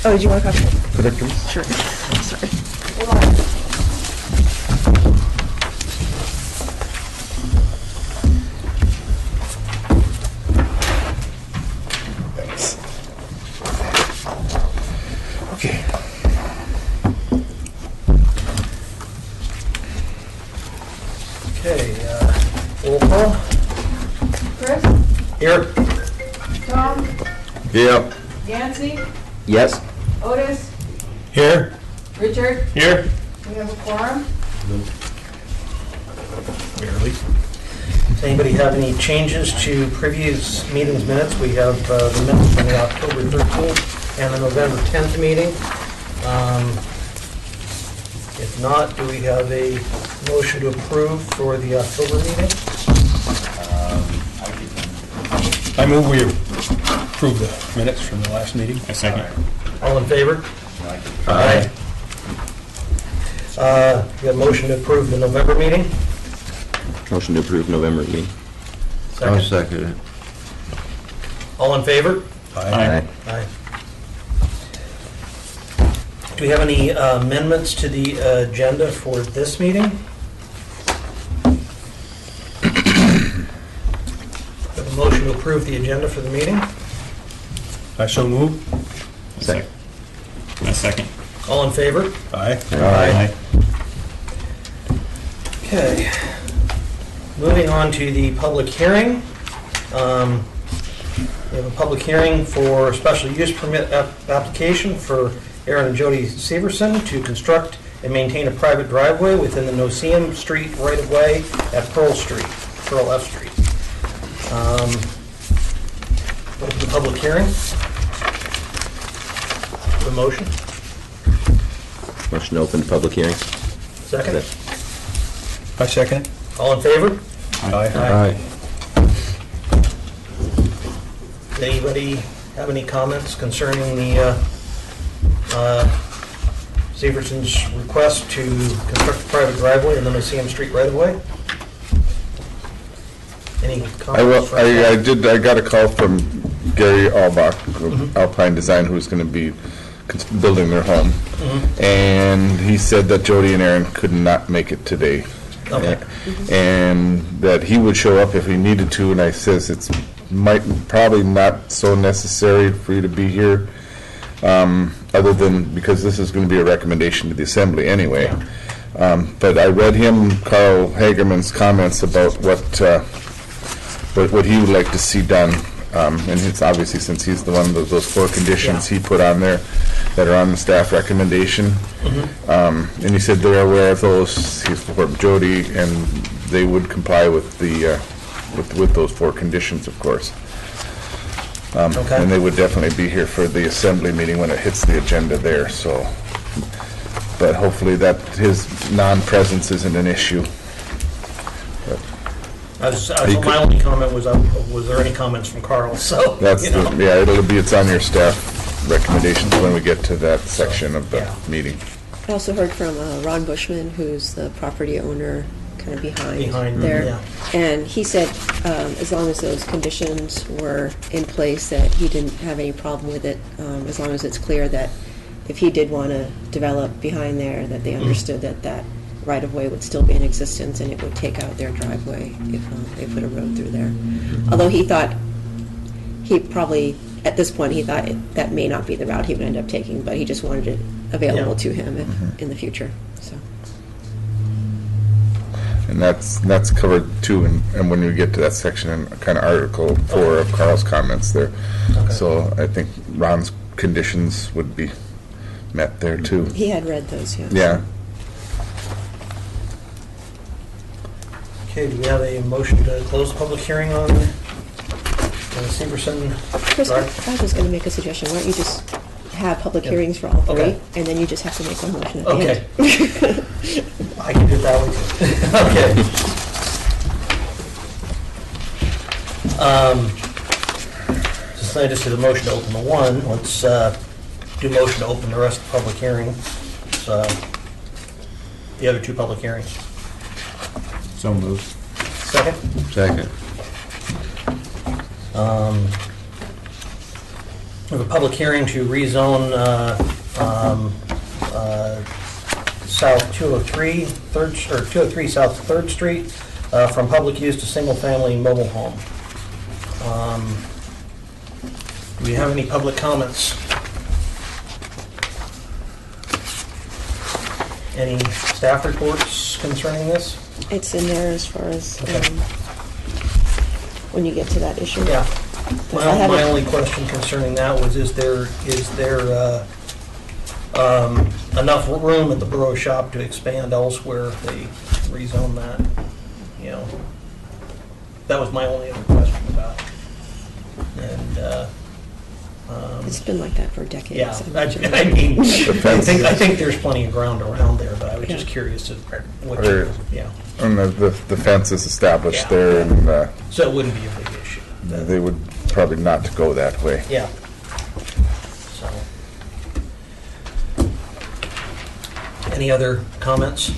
Oh, did you want a copy? Predictions? Sure. Sorry. Thanks. Okay. Okay, roll call. Chris? Here. Tom? Yep. Yancy? Yes. Otis? Here. Richard? Here. We have a quorum? Barely. Does anybody have any changes to previous meetings minutes? We have the minutes from the October 13th and the November 10th meeting. If not, do we have a motion to approve for the October meeting? I move we approve the minutes from the last meeting. A second. All in favor? Aye. We have a motion to approve the November meeting? Motion to approve November meeting. Second. second it. All in favor? Aye. Aye. Do we have any amendments to the agenda for this meeting? Have a motion to approve the agenda for the meeting? I so move. Second. A second. All in favor? Aye. Aye. Okay. Moving on to the public hearing. We have a public hearing for special use permit application for Aaron and Jody Severson to construct and maintain a private driveway within the Noseam Street right-of-way at Pearl F Street. Open the public hearing. The motion. Motion to open the public hearing. Second. I second it. All in favor? Aye. Does anybody have any comments concerning the Severson's request to construct a private driveway in the Noseam Street right-of-way? Any comments? I got a call from Gary Albach of Alpine Design, who's going to be building their home. And he said that Jody and Aaron could not make it today. Okay. And that he would show up if he needed to, and I says it's probably not so necessary for you to be here, other than because this is going to be a recommendation to the assembly anyway. But I read Carl Hagerman's comments about what he would like to see done, and it's obviously, since he's the one of those 4 conditions he put on there that are on the staff recommendation. And he said they're aware of those. He's for Jody, and they would comply with the with those 4 conditions, of course. Okay. And they would definitely be here for the assembly meeting when it hits the agenda there. So, but hopefully that his non-presence isn't an issue. My only comment was there any comments from Carl? So That's you know. it's on your staff recommendations when we get to that section of the meeting. I also heard from Ron Bushman, who's the property owner kind of behind there. Yeah. And he said as long as those conditions were in place, that he didn't have any problem with it, as long as it's clear that if he did want to develop behind there, that they understood that right-of-way would still be in existence and it would take out their driveway if they put a road through there. Although he thought, at this point, he thought that may not be the route he would end up taking, but he just wanted it available to him in the future. So. And that's covered too, and when you get to that section in kind of Article 4 of Carl's comments there. Okay. So I think Ron's conditions would be met there too. He had read those, yes. Yeah. Okay, do we have a motion to close the public hearing on Severson? Chris, Sorry? I was just going to make a suggestion. Why don't you just have public hearings for all 3, Okay. and then you just have to make one motion at the Okay. end. I can do it that way too. Okay. Since I just did a motion to open the one, let's do motion to open the rest of the public hearing. The other 2 public hearings. So moved. Second? Second. We have a public hearing to rezone South 203, 203 South 3rd Street from public use to single-family mobile home. Do we have any public comments? Any staff reports concerning this? It's in there as far as, Okay. when you get to that issue. Yeah. I My haven't- only question concerning that was, is there enough room at the Borough Shop to expand elsewhere if they rezone that? You know, that was my only other question about it. And, It's been like that for decades. yeah, imagine. I mean, I think there's plenty of ground around there, but I was just Yeah. curious to what There- you, yeah. And the fence is established Yeah. there, and So it wouldn't be a big issue. they would probably not go that way. Yeah. So. Any other comments?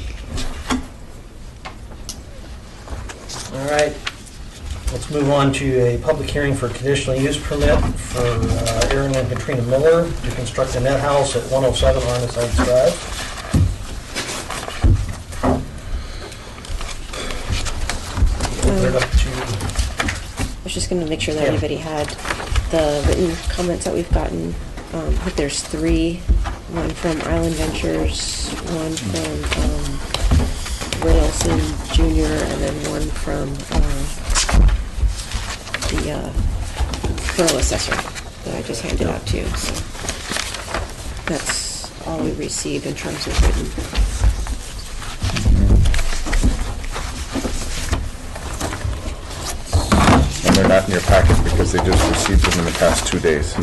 All right. Let's move on to a public hearing for conditional use permit for Aaron and Katrina Miller to construct a net house at 107 Harness Heights Drive. Open it up to, I was just going to make sure that Yeah. everybody had the written comments that we've gotten. I think there's 3, one from Island Ventures, one from Ray Olson Jr., and then one from the borough assessor that I just handed out to you. So that's all we received in terms of written. And they're not in your packet because they just received them in the past 2 days. I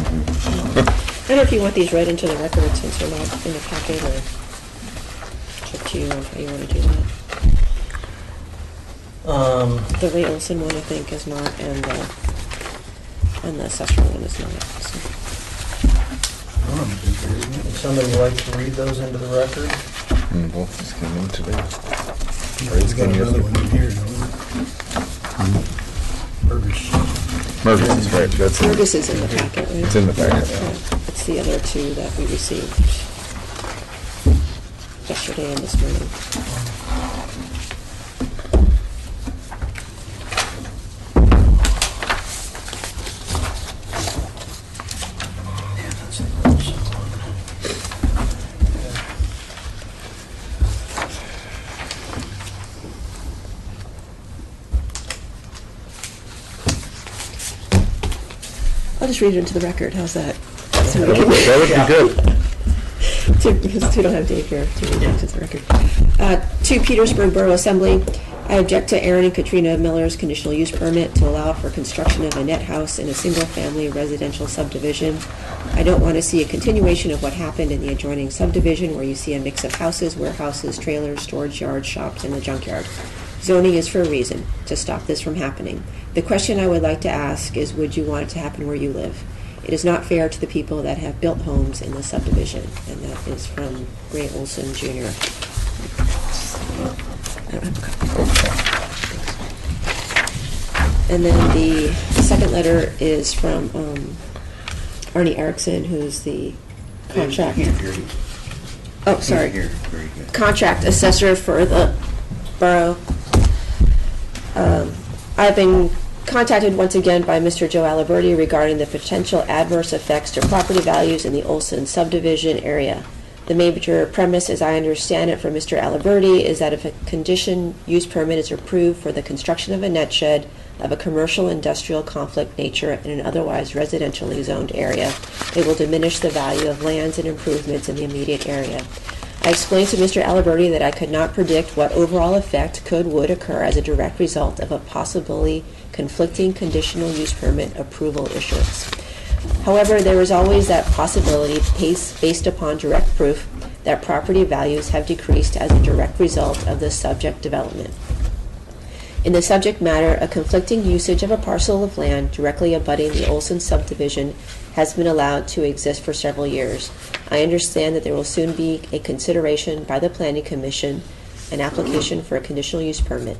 don't know if you want these read into the record since they're not in the packet, or it's up to you on how you want to do that. The Ray Olson one, I think, is not, and the assessor one is not. So. would somebody like to read those into the record? Both just came in today. He's got another one in here, Burgers. Murphy's is right, that's in, Fergus is in the packet, right? it's in the packet. Yeah, it's the other 2 that we received yesterday and this morning. I'll just read it into the record. How's that? So we can- That would be good. Because we don't have Dave here to read into the record. To Petersburg Borough Assembly, I object to Aaron and Katrina Miller's conditional use permit to allow for construction of a net house in a single-family residential subdivision. I don't want to see a continuation of what happened in the adjoining subdivision where you see a mix of houses, warehouses, trailers, storage yards, shops, and a junkyard. Zoning is for a reason, to stop this from happening. The question I would like to ask is, would you want it to happen where you live? It is not fair to the people that have built homes in the subdivision. And that is from Ray Olson Jr. I don't have a copy. And then the second letter is from Arnie Erickson, who's the contract. Oh, sorry. Contract assessor for the borough. I've been contacted once again by Mr. Joe Aliberti regarding the potential adverse effects to property values in the Olson subdivision area. The major premise, as I understand it from Mr. Aliberti, is that if a condition use permit is approved for the construction of a net shed of a commercial industrial conflict nature in an otherwise residentially zoned area, it will diminish the value of lands and improvements in the immediate area. I explained to Mr. Aliberti that I could not predict what overall effect would occur as a direct result of a possibly conflicting conditional use permit approval issuance. However, there is always that possibility based upon direct proof that property values have decreased as a direct result of the subject development. In the subject matter, a conflicting usage of a parcel of land directly abutting the Olson subdivision has been allowed to exist for several years. I understand that there will soon be a consideration by the Planning Commission, an application for a conditional use permit.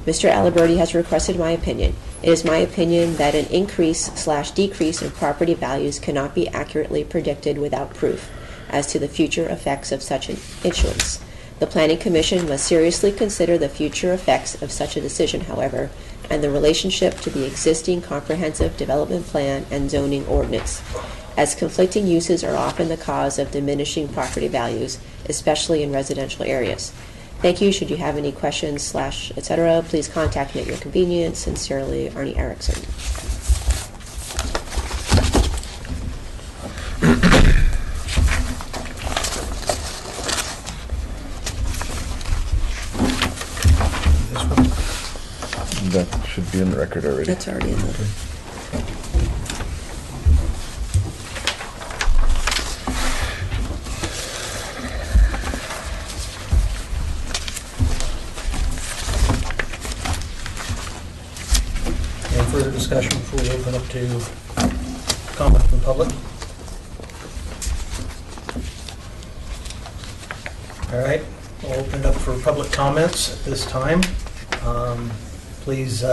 Mr. Aliberti has requested my opinion. It is my opinion that an increase/decrease in property values cannot be accurately predicted without proof as to the future effects of such an issuance. The Planning Commission must seriously consider the future effects of such a decision, however, and the relationship to the existing comprehensive development plan and zoning ordinance, as conflicting uses are often the cause of diminishing property values, especially in residential areas. Thank you. Should you have any questions, etc., please contact me at your convenience. Sincerely, Arnie Erickson. That should be in the record already. That's already in the... Any further discussion before we open up to comment from the public? All right, we'll open it up for public comments at this time. Please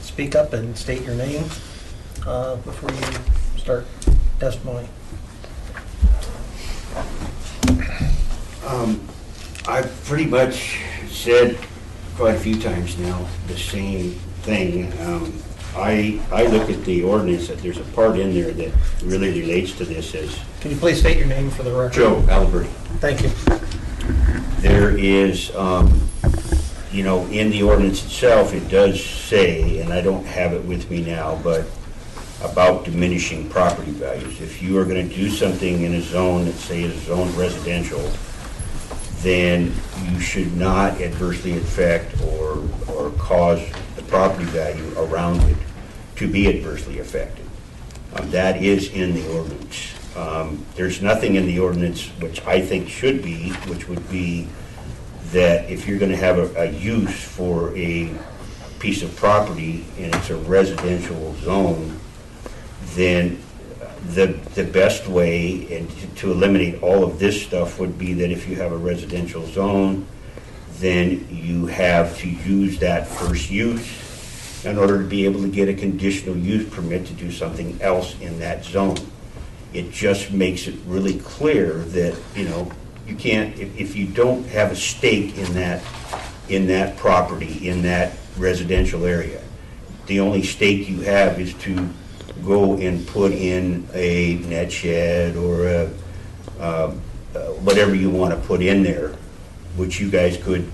speak up and state your name before you start testimony. I've pretty much said quite a few times now the same thing. I look at the ordinance that there's a part in there that really relates to this as Can you please state your name for the record? Joe Alberti. Thank you. There is, in the ordinance itself, it does say, and I don't have it with me now, but about diminishing property values. If you are going to do something in a zone that say is zoned residential, then you should not adversely affect or cause the property value around it to be adversely affected. That is in the ordinance. There's nothing in the ordinance which I think should be, which would be that if you're going to have a use for a piece of property and it's a residential zone, then the best way and to eliminate all of this stuff would be that if you have a residential zone, then you have to use that first use in order to be able to get a conditional use permit to do something else in that zone. It just makes it really clear that, you can't, if you don't have a stake in that property, in that residential area, the only stake you have is to go and put in a net shed or whatever you want to put in there, which you guys could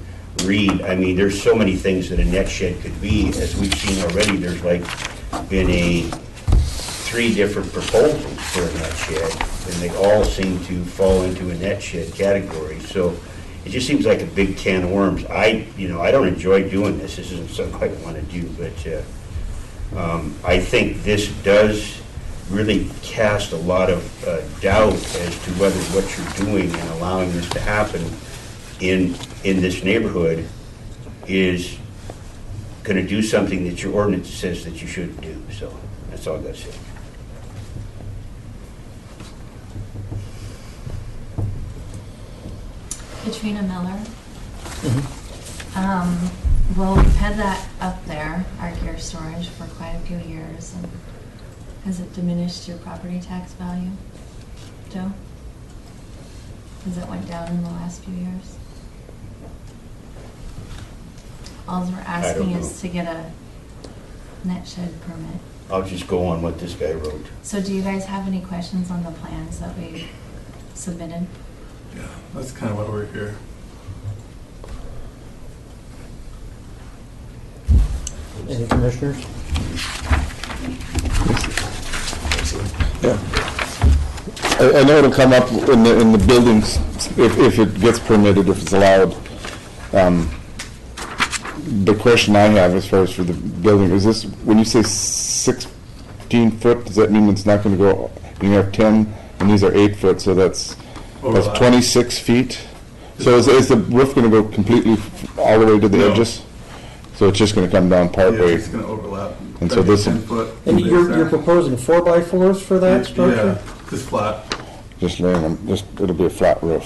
read. I mean, there's so many things that a net shed could be. As we've seen already, there's been 3 different proposals for a net shed, and they all seem to fall into a net shed category. So it just seems like a big can of worms. I don't enjoy doing this. This isn't something I want to do, but I think this does really cast a lot of doubt as to whether what you're doing and allowing this to happen in this neighborhood is going to do something that your ordinance says that you shouldn't do. So that's all I got to say. Katrina Miller. Well, we've had that up there, our gear storage, for quite a few years. And has it diminished your property tax value, Joe? Has it went down in the last few years? All we're asking is to get a net shed permit. I'll just go on what this guy wrote. So do you guys have any questions on the plans that we submitted? Yeah, that's kind of why we're here. Any commissioners? Yeah. I know it'll come up in the buildings if it gets permitted, if it's allowed. The question I have as far as for the building, is this, when you say 16 foot, does that mean it's not going to go, you have 10 and these are 8 foot, so that's 26 feet? So is the roof going to go completely all the way to the No. edges? So it's just going to come down part Yeah, way? it's going to overlap. And so this- 10 foot. And you're proposing 4x4s for that structure? Yeah, just flat. Just laying them, it'll be a flat roof.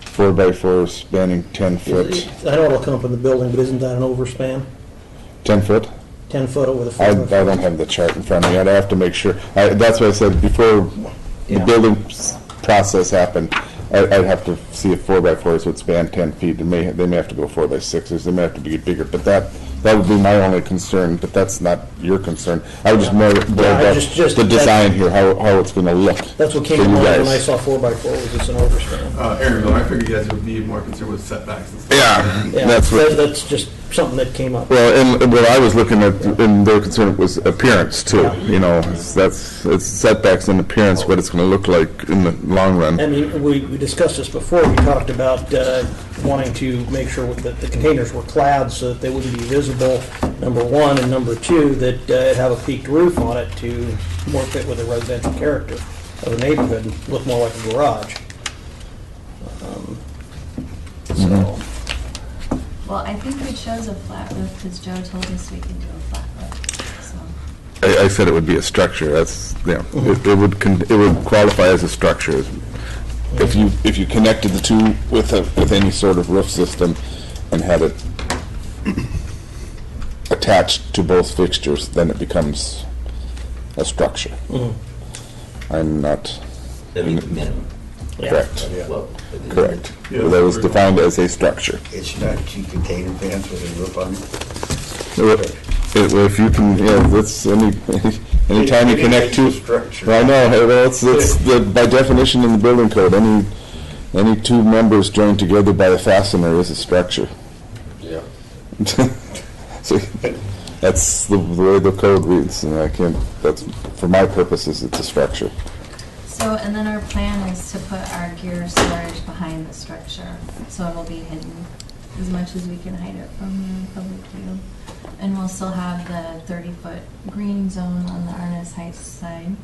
4x4 spanning 10 foot. I know it'll come up in the building, but isn't that an overspan? 10 foot? 10 foot over the I 4 don't have the chart in front of me. I'd have to make sure. That's what I said, before Yeah. the building process happened, I'd have to see if 4x4s would span 10 feet. They may have to go 4x6s. They may have to be bigger, but that would be my only concern, but that's not your concern. I was just more Yeah, about just- the design here, how it's gonna look. That's what came for to you mind when guys. I saw 4x4, was it's an overspan. Aaron, though, I figured you guys would be more concerned with setbacks and stuff. Yeah, Yeah, that's what. that's just something that came up. Well, and what I was looking at, and their concern was appearance too, you know, it's setbacks and appearance, what it's gonna look like in the long run. I mean, we discussed this before, we talked about wanting to make sure that the containers were clad so that they wouldn't be visible, number one, and number two, that it have a peaked roof on it to more fit with the residential character of the neighborhood and look more like a garage. So, Well, I think we chose a flat roof because Joe told us we could do a flat roof, so. I said it would be a structure, that's, you know, it would qualify as a structure. If you connected the two with any sort of roof system and had it attached to both fixtures, then it becomes a structure. I'm not That'd be the minimum. correct. Well, Correct. Yeah. That was defined as a structure. It's not two container vans with a roof on it. If you can, yeah, that's anytime you It connect makes two. a structure. I know, well, by definition in the building code, any two members joined together by a fastener is a structure. Yeah. See, that's the way the code reads, and that's, for my purposes, it's a structure. So, and then our plan is to put our gear storage behind the structure, so it'll be hidden as much as we can hide it from the public view. And we'll still have the 30-foot green zone on the Arnes Heights side,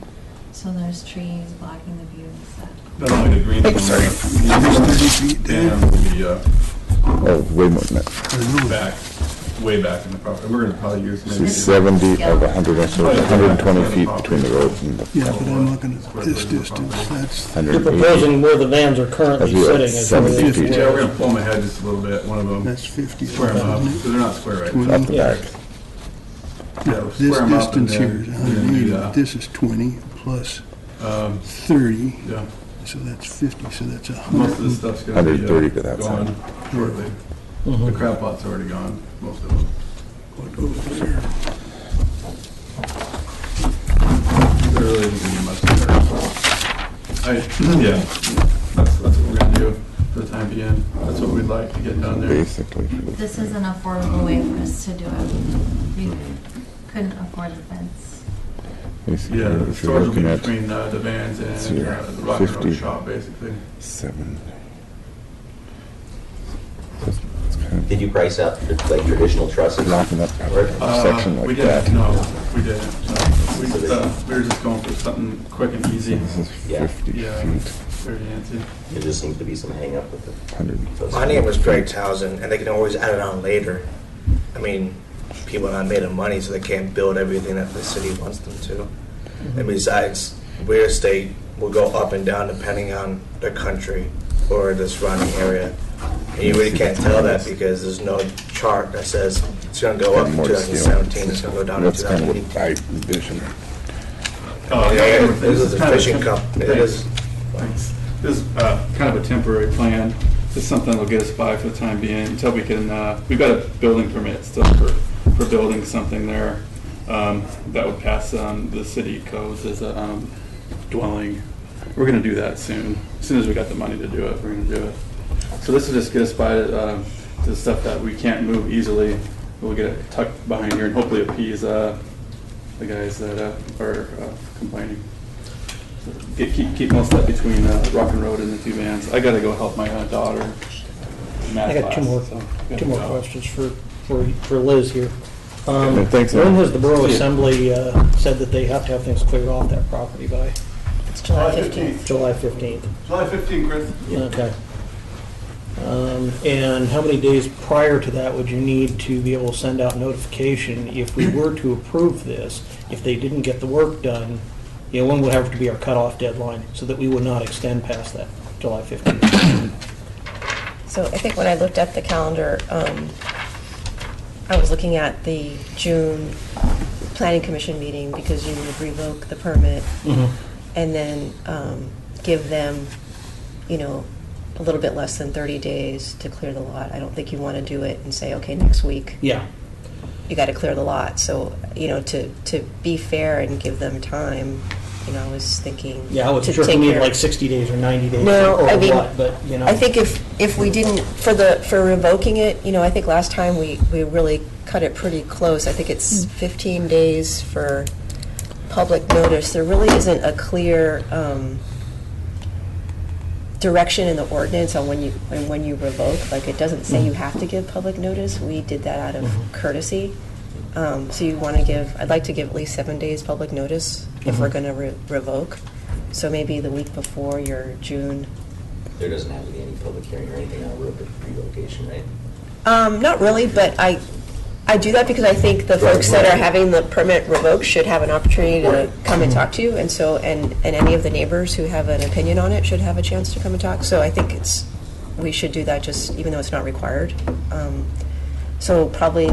so there's trees blocking the view and stuff. Not only the green zone, and the Oh, way more than that. back, way back in the property. We're gonna probably use maybe. 70 of 120 feet between the road and the Yeah, but I'm looking at this distance, that's, you're 180. proposing where the vans are currently That'd be like sitting. is 70 where it feet. is. Yeah, we're gonna pull them ahead just a little bit, one of them, that's 50. square them up, because they're not square right now. Up the back. Yeah, we'll This square 'em up and distance here is then we're gonna do 180, this is 20 plus 30, Yeah, so that's 50, so that's most of the 100. stuff's gonna be 130 to that gone side. shortly. The crab pot's already gone, most of them. What goes there? There really isn't gonna be much there. Yeah, that's what we're gonna do for the time being. That's what we'd like to get done there. Basically. This is an affordable way for us to do it. We couldn't afford the fence. Basically, Yeah, the if you're storage will looking be at between the vans Let's and see here, the rock and roll 50. shop, basically. 7. Did you price out like traditional trusses? Knocking up a section We like didn't, that. no, we didn't. We were just going for something quick and easy. This is Yeah. 50 Yeah. feet, Very fancy. There just seems to be some hang up with it. 100. My name is Greg Townsend, and they can always add it on later. I mean, people are not made of money, so they can't build everything that the city wants them to. And besides, real estate will go up and down depending on the country or the surrounding area. And you really can't tell that because there's no chart that says it's going to go up in More to scale. 2017, it's going to go down in That's kind of 2018. what I envision. Oh, Yeah, this this is a kind of fishing temp- company. It is. Thanks. This is kind of a temporary plan. This is something that'll get us by for the time being until we can, we've got a building permit still for building something there. That would pass the city codes as a dwelling. We're gonna do that soon. As soon as we got the money to do it, we're gonna do it. So this will just get us by to the stuff that we can't move easily. We'll get it tucked behind here and hopefully appease the guys that are complaining. So keep most of that between Rock and Road and the two vans. I gotta go help my daughter. Math I got two more class. questions for Liz here. Thanks, When Aaron. has the Borough Assembly said that they have to have things cleared off that property by? It's July 15th. July 15th. July 15, Chris. Okay. And how many days prior to that would you need to be able to send out notification if we were to approve this, if they didn't get the work done? You know, when would have to be our cutoff deadline so that we would not extend past that July 15th? So I think when I looked at the calendar, I was looking at the June Planning Commission meeting, because you would revoke the permit and then give them, you know, a little bit less than 30 days to clear the lot. I don't think you want to do it and say, okay, next week Yeah. you got to clear the lot. So, you know, to be fair and give them time, you know, I was thinking. Yeah, I wasn't to sure if we take needed care- like 60 days or 90 days No, or I mean, what, but, you know. I think if we didn't, for revoking it, you know, I think last time we really cut it pretty close. I think it's 15 days for public notice. There really isn't a clear direction in the ordinance on when you revoke. Like, it doesn't say you have to give public notice. We did that out of courtesy. So you want to give, I'd like to give at least 7 days public notice if we're going to revoke. So maybe the week before your June. There doesn't have to be any public hearing or anything on revocation, right? Not really, but I do that because I think the folks that are having the permit revoked should have an opportunity to come and talk to you, and so, and any of the neighbors who have an opinion on it should have a chance to come and talk. So I think we should do that, just even though it's not required. So probably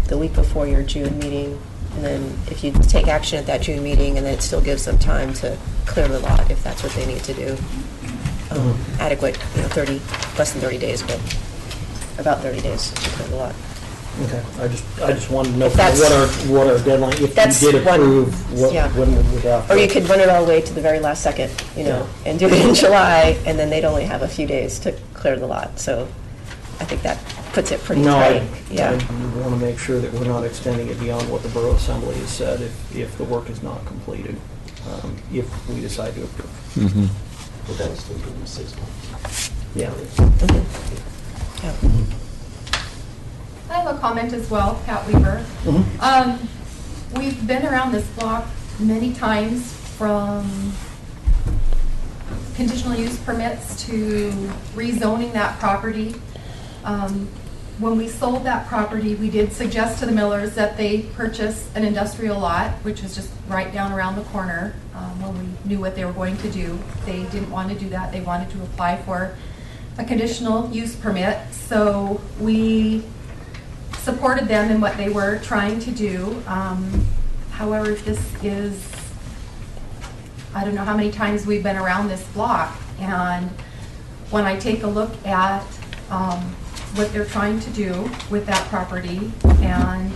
the week before your June meeting, and then if you take action at that June meeting, and then it still gives them time to clear the lot if that's what they need to do. Adequate, you know, less than 30 days, but about 30 days to clear the lot. Okay, I just wanted to know That's- what our deadline, if That's you did one- approve, yeah. when we would have. Or you could run it all the way to the very last second, you know, and do it in July, and then they'd only have a few days to clear the lot. So I think that puts it pretty No, I tight. Yeah. want to make sure that we're not extending it beyond what the Borough Assembly has said if the work is not completed, if we decide to approve. But that would still give them 6 months. Yeah. Yeah. I have a comment as well, Pat Weaver. We've been around this block many times, from conditional use permits to rezoning that property. When we sold that property, we did suggest to the Millers that they purchase an industrial lot, which was just right down around the corner, when we knew what they were going to do. They didn't want to do that. They wanted to apply for a conditional use permit. So we supported them in what they were trying to do. However, this is, I don't know how many times we've been around this block, and when I take a look at what they're trying to do with that property, and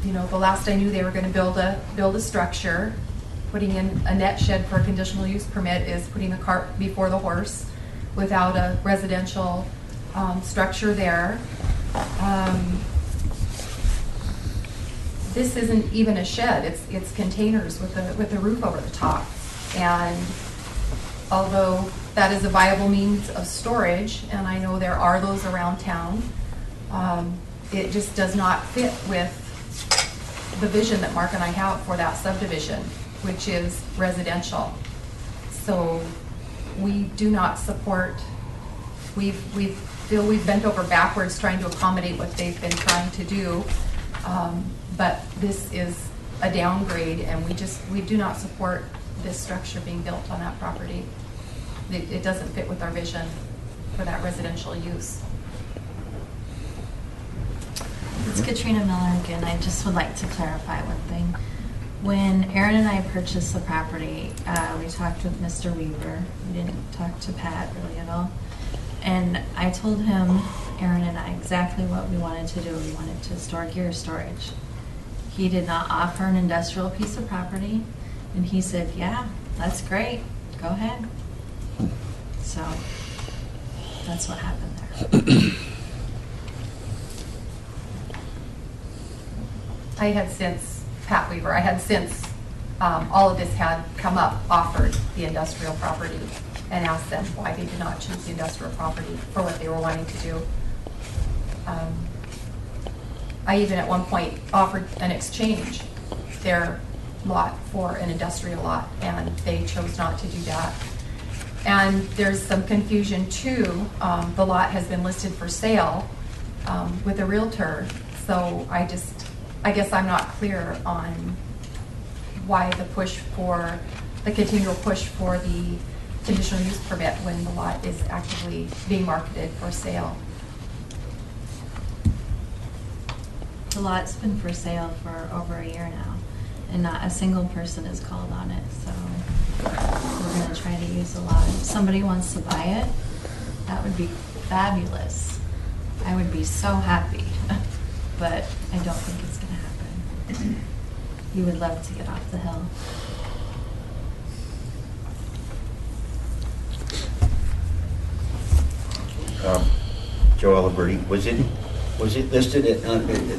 you know, the last I knew, they were going to build a structure. Putting in a net shed for a conditional use permit is putting the cart before the horse, without a residential structure there. This isn't even a shed, it's containers with a roof over the top. And although that is a viable means of storage, and I know there are those around town, it just does not fit with the vision that Mark and I have for that subdivision, which is residential. So we do not support, we feel we've bent over backwards trying to accommodate what they've been trying to do. But this is a downgrade, and we do not support this structure being built on that property. It doesn't fit with our vision for that residential use. It's Katrina Miller again. I just would like to clarify one thing. When Aaron and I purchased the property, we talked with Mr. Weaver. We didn't talk to Pat really at all. And I told him, Aaron and I, exactly what we wanted to do. We wanted to store gear storage. He did not offer an industrial piece of property, and he said, yeah, that's great, go ahead. So that's what happened there. I had since, Pat Weaver, all of this had come up, offered the industrial property, and asked them why they did not choose the industrial property for what they were wanting to do. I even at one point offered an exchange their lot for an industrial lot, and they chose not to do that. And there's some confusion too. The lot has been listed for sale with a realtor, so I guess I'm not clear on why the continual push for the conditional use permit when the lot is actively being marketed for sale. The lot's been for sale for over a year now, and not a single person has called on it, so we're gonna try to use the lot. If somebody wants to buy it, that would be fabulous. I would be so happy, but I don't think it's gonna happen. You would love to get off the hill. Joe Aliberti, was it listed at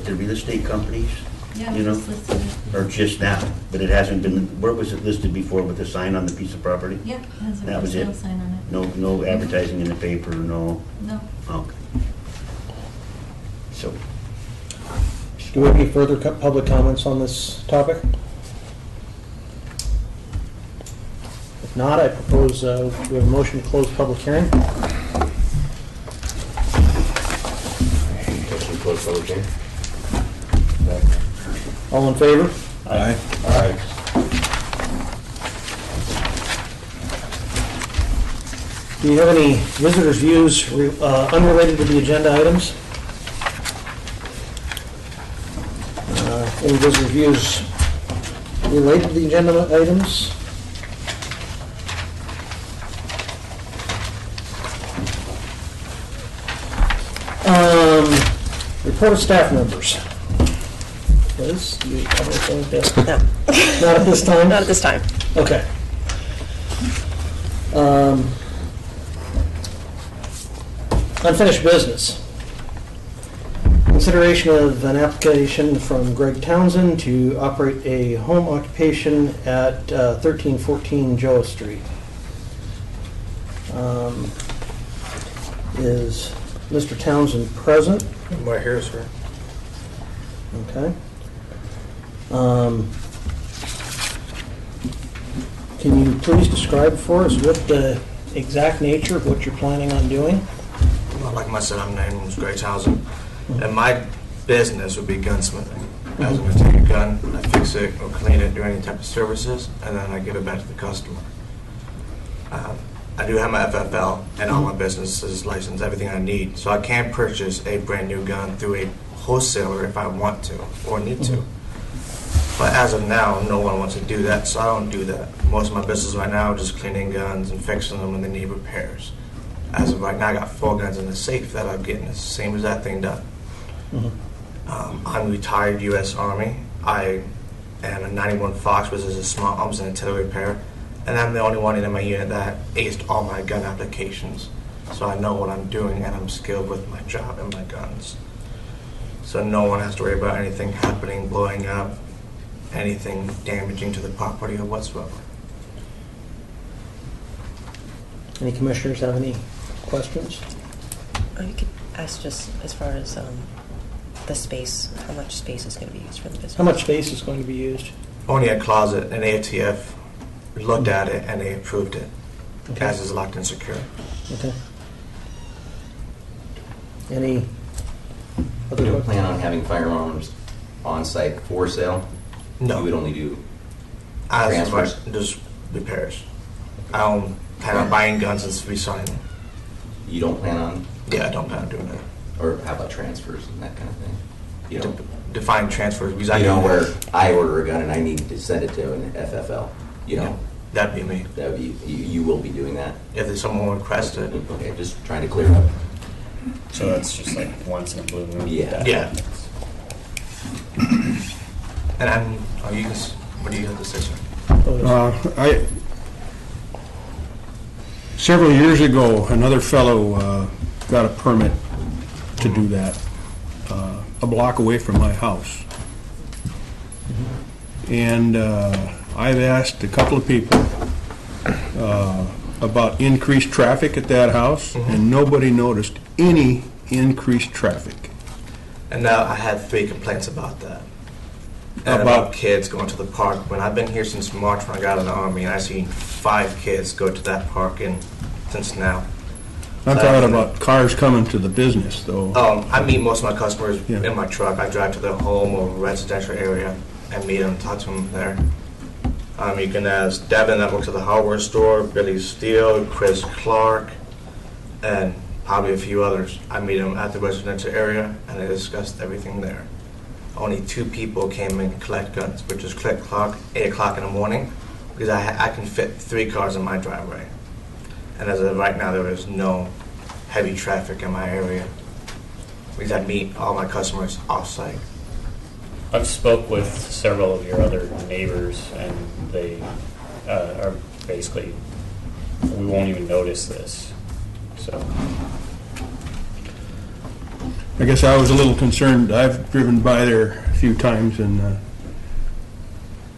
the real estate companies? Yeah, You we know? just listed it. Or just now? But it hasn't been, where was it listed before, with the sign on the piece of property? Yeah, it has a That for was sale it? sign on it. No advertising in the paper, no? No. Okay. So, Do we have any further public comments on this topic? If not, I propose we have a motion to close public hearing. Motion to close public hearing. All in favor? Aye. Aye. Do you have any visitors' views unrelated to the agenda items? Any visitor views related to the agenda items? Report of staff members. Liz, do you have anything to? No. Not at this time? Not at this time. Okay. Unfinished business. Consideration of an application from Greg Townsend to operate a home occupation at 1314 Joa Street. Is Mr. Townsend present? I'm right here, sir. Okay. Can you please describe for us what the exact nature of what you're planning on doing? Well, like I said, my name is Greg Townsend, and my business would be gunsmithing. I was going to take a gun, I fix it or clean it, do any type of services, and then I give it back to the customer. I do have my FFL, and all my business is licensed, everything I need, so I can purchase a brand new gun through a wholesaler if I want to or need to. But as of now, no one wants to do that, so I don't do that. Most of my business right now is just cleaning guns and fixing them when they need repairs. As of right now, I got 4 guns in the safe that I'm getting the same as that thing done. I'm retired U.S. Army. I am a 91 Fox, which is a small arms and artillery repair, and I'm the only one in my unit that aced all my gun applications. So I know what I'm doing, and I'm skilled with my job and my guns. So no one has to worry about anything happening, blowing up, anything damaging to the property or whatsoever. Any commissioners have any questions? You could ask just as far as the space, how much space is going to be used for the business? How much space is going to be used? Only a closet, and ATF looked at it and they approved it, Okay. as is locked and secure. Okay. Any other You don't questions? plan on having firearms on site for sale? No. You would only do As transfers? just repairs. I don't plan on buying guns and reselling them. You don't plan on, Yeah, I don't plan on doing that. or how about transfers and that kind of thing? You don't, Define transfers. Because I you know, can- where I order a gun and I need to send it to an FFL, you know? That'd be me. That would be, you will be doing that? If there's someone requested. Okay, just trying to clear up. So that's just like once in a blue moon? Yeah. Yeah. And I'm, oh, you guys, what do you have to say, sir? Several years ago, another fellow got a permit to do that, a block away from my house. And I've asked a couple of people about increased traffic at that house, and nobody noticed any increased traffic. And now I had 3 complaints about that. And about kids going to the park. When I've been here since March when I got in the Army, and I've seen 5 kids go to that park since now. I'm talking about cars coming to the business, though. I meet most of my customers Yeah. in my truck. I drive to their home or residential area and meet them, talk to them there. You can ask Devin that works at the hardware store, Billy Steele, Chris Clark, and probably a few others. I meet them at the residential area and I discussed everything there. only 2 people came in to collect guns, which was 8 o'clock in the morning, because I can fit 3 cars in my driveway. And as of right now, there is no heavy traffic in my area, because I meet all my customers off-site. I've spoke with several of your other neighbors, and they are basically, we won't even notice this. So I guess I was a little concerned. I've driven by there a few times, and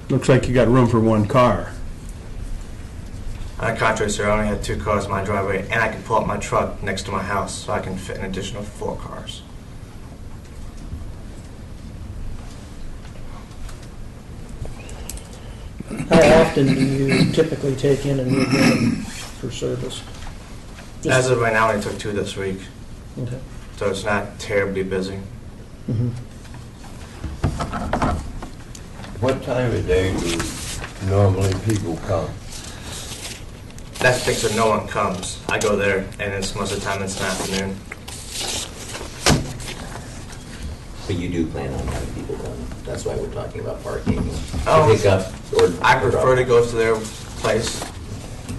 looks like you got room for 1 car. On the contrary, sir, I only had 2 cars in my driveway, and I can pull up my truck next to my house, so I can fit an additional 4 cars. How often do you typically take in a new gun for service? As of right now, I took 2 this week, Okay. so it's not terribly busy. Mhm. What time of day do normally people come? That's fixed when no one comes. I go there, and it's most of the time it's in the afternoon. But you do plan on having people come. That's why we're talking about parking. Oh, To pick up or... I prefer to go to their place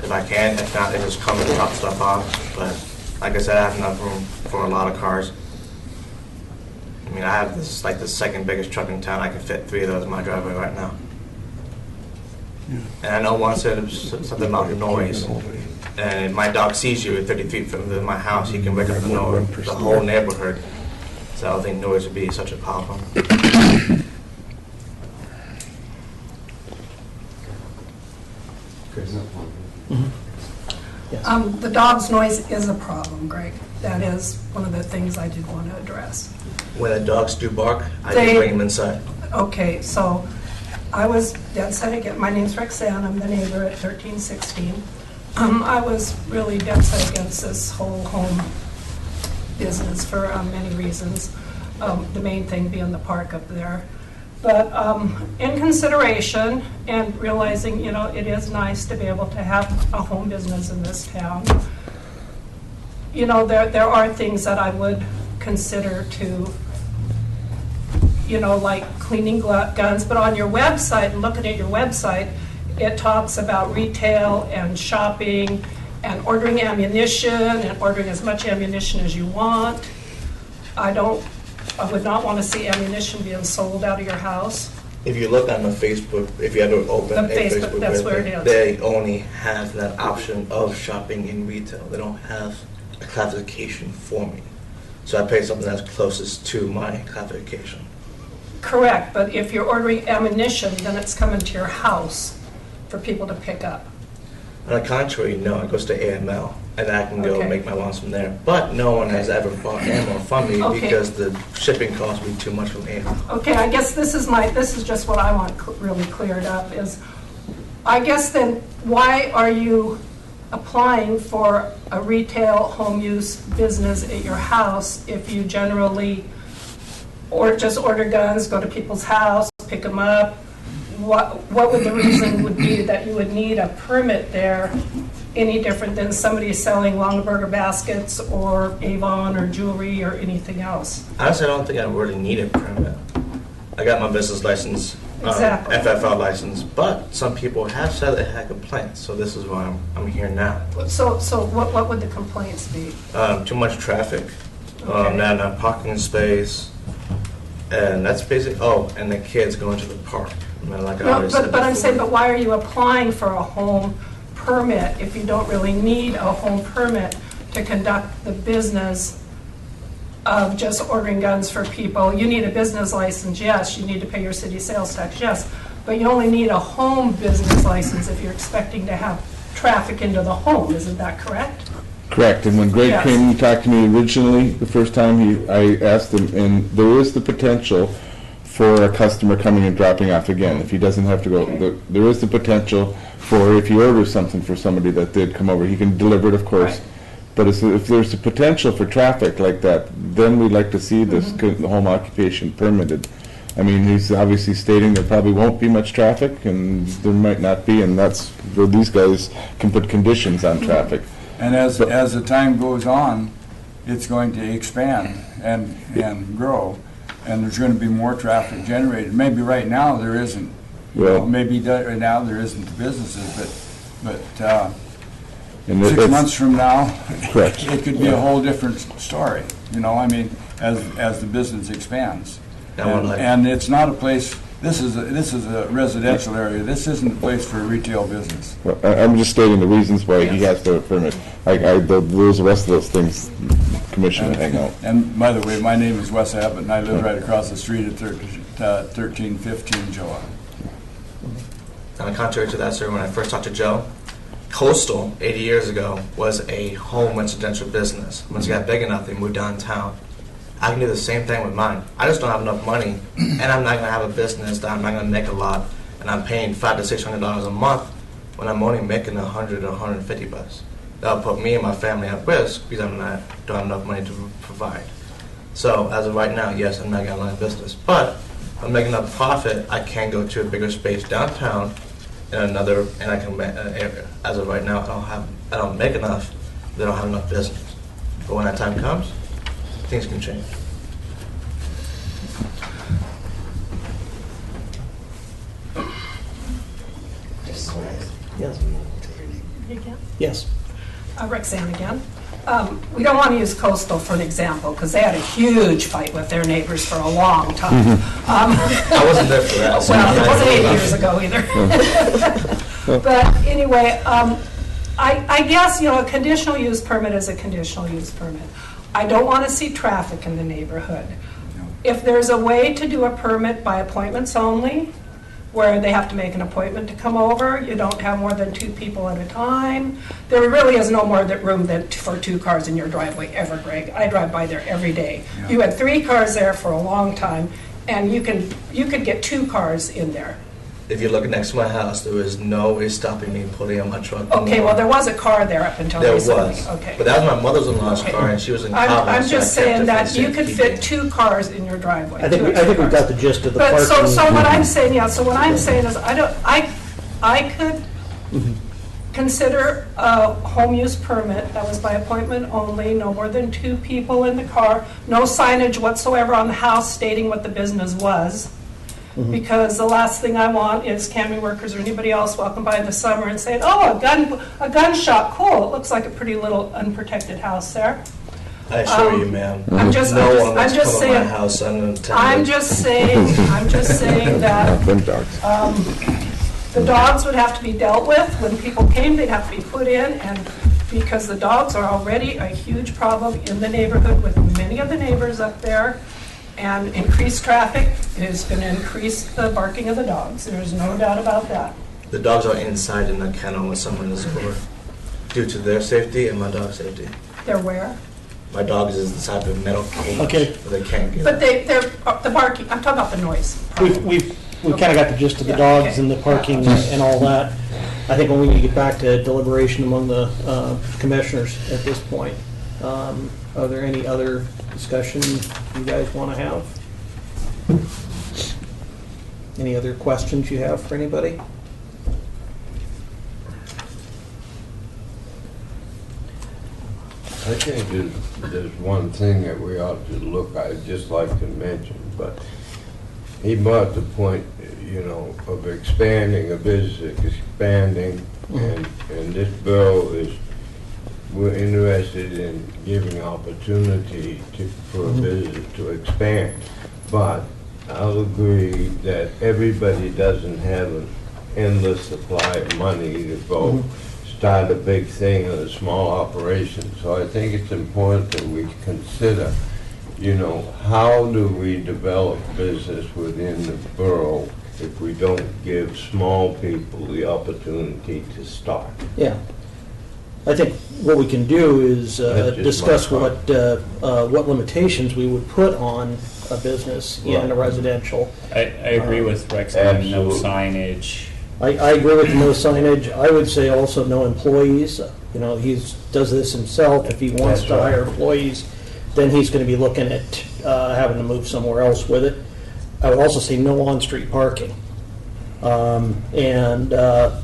if I can. If not, they just come and drop stuff off. But like I said, I have enough room for a lot of cars. I mean, I have this like the second biggest truck in town. I can fit 3 of those in my driveway right now. And I know one said something about noise. And if my dog sees you at 30 feet from my house, he can wake up the whole neighborhood. So I don't think noise would be such a problem. The dog's noise is a problem, Greg. That is one of the things I did want to address. When the dogs do bark, I do bring them inside. Okay, so I was dead set against, my name's Roxanne, I'm the neighbor at 1316. I was really dead set against this whole home business for many reasons. The main thing being the park up there. But in consideration and realizing, you know, it is nice to be able to have a home business in this town, you know, there are things that I would consider to, you know, like cleaning guns. But on your website, looking at your website, it talks about retail and shopping and ordering ammunition and ordering as much ammunition as you want. I would not want to see ammunition being sold out of your house. If you look on the Facebook, if you ever open The a Facebook, Facebook that's website, where it is. they only have that option of shopping in retail. They don't have a classification for me. So I pay something that's closest to my classification. Correct, but if you're ordering ammunition, then it's coming to your house for people to pick up. On the contrary, no, it goes to AML, and I can go Okay. make my loans from there. But no one has ever bought ammo from me Okay. because the shipping costs me too much from AML. Okay, I guess this is just what I want really cleared up is, I guess then, why are you applying for a retail home use business at your house if you generally just order guns, go to people's house, pick them up? What would the reason would be that you would need a permit there any different than somebody selling Longaberger baskets or Avon or jewelry or anything else? Honestly, I don't think I really need a permit. I got my business license, Exactly. FFL license, but some people have said they had complaints, so this is why I'm here now. So what would the complaints be? Too much traffic, Okay. not enough parking space, and that's basic. Oh, and the kids going to the park. I mean, like I No, already said but I'm before. saying, but why are you applying for a home permit if you don't really need a home permit to conduct the business of just ordering guns for people? You need a business license, yes. You need to pay your city sales tax, yes. But you only need a home business license if you're expecting to have traffic into the home. Isn't that correct? Correct, and when Greg Yes. came and talked to me originally, the first time I asked him, and there is the potential for a customer coming and dropping off again, if he doesn't have to go. There is the potential for, if he orders something for somebody that did come over, he can deliver it, of course. Right. But if there's a potential for traffic like that, then we'd like to see this home occupation permitted. I mean, he's obviously stating there probably won't be much traffic, and there might not be, and that's where these guys can put conditions on traffic. And as the time goes on, it's going to expand and grow. and there's going to be more traffic generated. Maybe right now there isn't. Well- Maybe right now there isn't the businesses, but And 6 it's- months from now, Correct. it could be a whole different story, I mean, as the business expands. Yeah, well, like- And it's not a place, this is a residential area, this isn't a place for a retail business. Well, I'm just stating the reasons why he has the permit. The rest of those things, Commissioner, hang out. And by the way, my name is Wes Abbott, and I live right across the street at 1315 Joa. And contrary to that, sir, when I first talked to Joe, Coastal, 80 years ago, was a home residential business. Once it got big enough, they moved downtown. I can do the same thing with mine. I just don't have enough money, and I'm not going to have a business that I'm not going to make a lot, and I'm paying $500 to $600 a month when I'm only making $100 or $150. That'll put me and my family at risk because don't have enough money to provide. So as of right now, yes, I'm not going to run a business, but if I'm making enough profit, I can go to a bigger space downtown and I can as of right now, I don't make enough. They don't have enough business. But when that time comes, things can change. Yes. Again? Yes. Roxanne again. We don't want to use Coastal for an example, because they had a huge fight with their neighbors for a long time. I wasn't there for that. So Well, it wasn't 8 years ago either. But anyway, I guess, a conditional use permit is a conditional use permit. I don't want to see traffic in the neighborhood. If there's a way to do a permit by appointments only, where they have to make an appointment to come over, you don't have more than 2 people at a time, there really is no more room for 2 cars in your driveway ever, Greg. I drive by there every day. Yeah. You had 3 cars there for a long time, and you could get 2 cars in there. if you look next to my house, there was no way stopping me putting on my truck. Okay, well, there was a car there up until There recently. was. Okay. But that was my mother-in-law's Okay. car, and she was in I'm college. just saying that you could fit 2 cars in your driveway. I think two we- I think we've cars. got the gist of the But parking. so what I'm saying, so what I'm saying is, I could consider a home use permit that was by appointment only, no more than 2 people in the car, no signage whatsoever on the house stating what the business was. Because the last thing I want is Camry workers or anybody else walking by in the summer and saying, "Oh, a gun shop, cool. It looks like a pretty little unprotected house there." I assure you, ma'am. I'm just no one I'm that's just come to my saying. house unattended. I'm just saying that Them dogs. the dogs would have to be dealt with. When people came, they'd have to be put in, and because the dogs are already a huge problem in the neighborhood with many of the neighbors up there, and increased traffic is going to increase the barking of the dogs. There's no doubt about that. The dogs are inside in the kennel when someone is over, due to their safety and my dog's safety. They're where? My dog is inside the metal cage. Okay. Where they can't get But out. they're the barking, I'm talking about the noise. We've kind of got the gist of the Yeah, dogs okay. and the parking and all that. I think when we need to get back to deliberation among the commissioners at this point. Are there any other discussion you guys want to have? Any other questions you have for anybody? I think there's one thing that we ought to look at, I'd just like to mention, but he brought the point, of expanding a business, expanding, and this bill is, we're interested in giving opportunity for a business to expand. But I'll agree that everybody doesn't have an endless supply of money to go start a big thing or a small operation. So I think it's important that we consider, how do we develop business within the borough if we don't give small people the opportunity to start? Yeah. I think what we can do is That's just discuss my what limitations we would put on a business in a residential. I agree with Rex on no Absolutely. signage. I agree with no signage. I would say also no employees. He does this himself. If he wants That's to right. hire employees, then he's going to be looking at having to move somewhere else with it. I would also say no on-street parking. and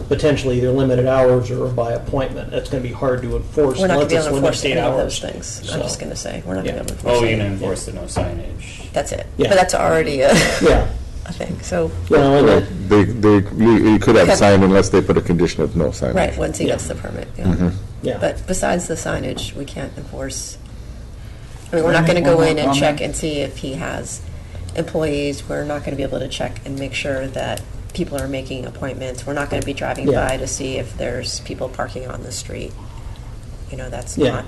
potentially either limited hours or by appointment. That's going to be hard to enforce We're not going unless to be able it's to enforce limited any of hours. those things. So, I'm just going to say, we're not going to be able to enforce Oh, we any. can enforce the no signage. That's it. Yeah. But that's already Yeah. a thing, so, You know, and Well, that- you could have Okay. sign unless they put a condition of no signage. right, once he Yeah. gets the permit, yeah. Mhm. yeah. But besides the signage, we can't enforce, I mean, Can we're I not going to make go one in more and check comment? and see if he has employees. We're not going to be able to check and make sure that people are making appointments. We're not going to be driving Yeah. by to see if there's people parking on the street. You know, that's Yeah.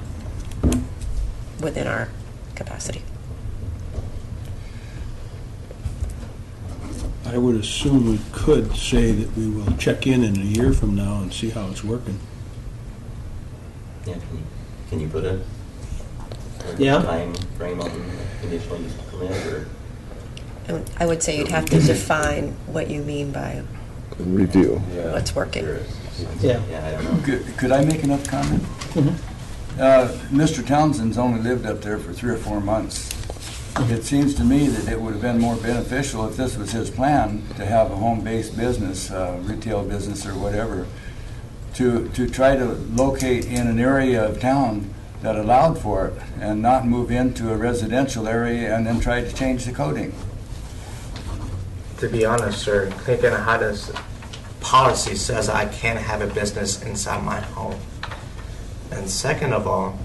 not within our capacity. I would assume we could say that we will check in a year from now and see how it's working. Yeah, can you put a Yeah. time frame on conditional use permit, or? I would say you'd have to define what you mean by Review. what's working. Yeah. Yeah, I don't know. Could I make enough comment? Mr. Townsend's only lived up there for 3 or 4 months. It seems to me that it would have been more beneficial if this was his plan, to have a home-based business, retail business or whatever, to try to locate in an area of town that allowed for it and not move into a residential area and then try to change the coding. To be honest, sir, Clinton Ohio's policy says I can't have a business inside my home. And second of all,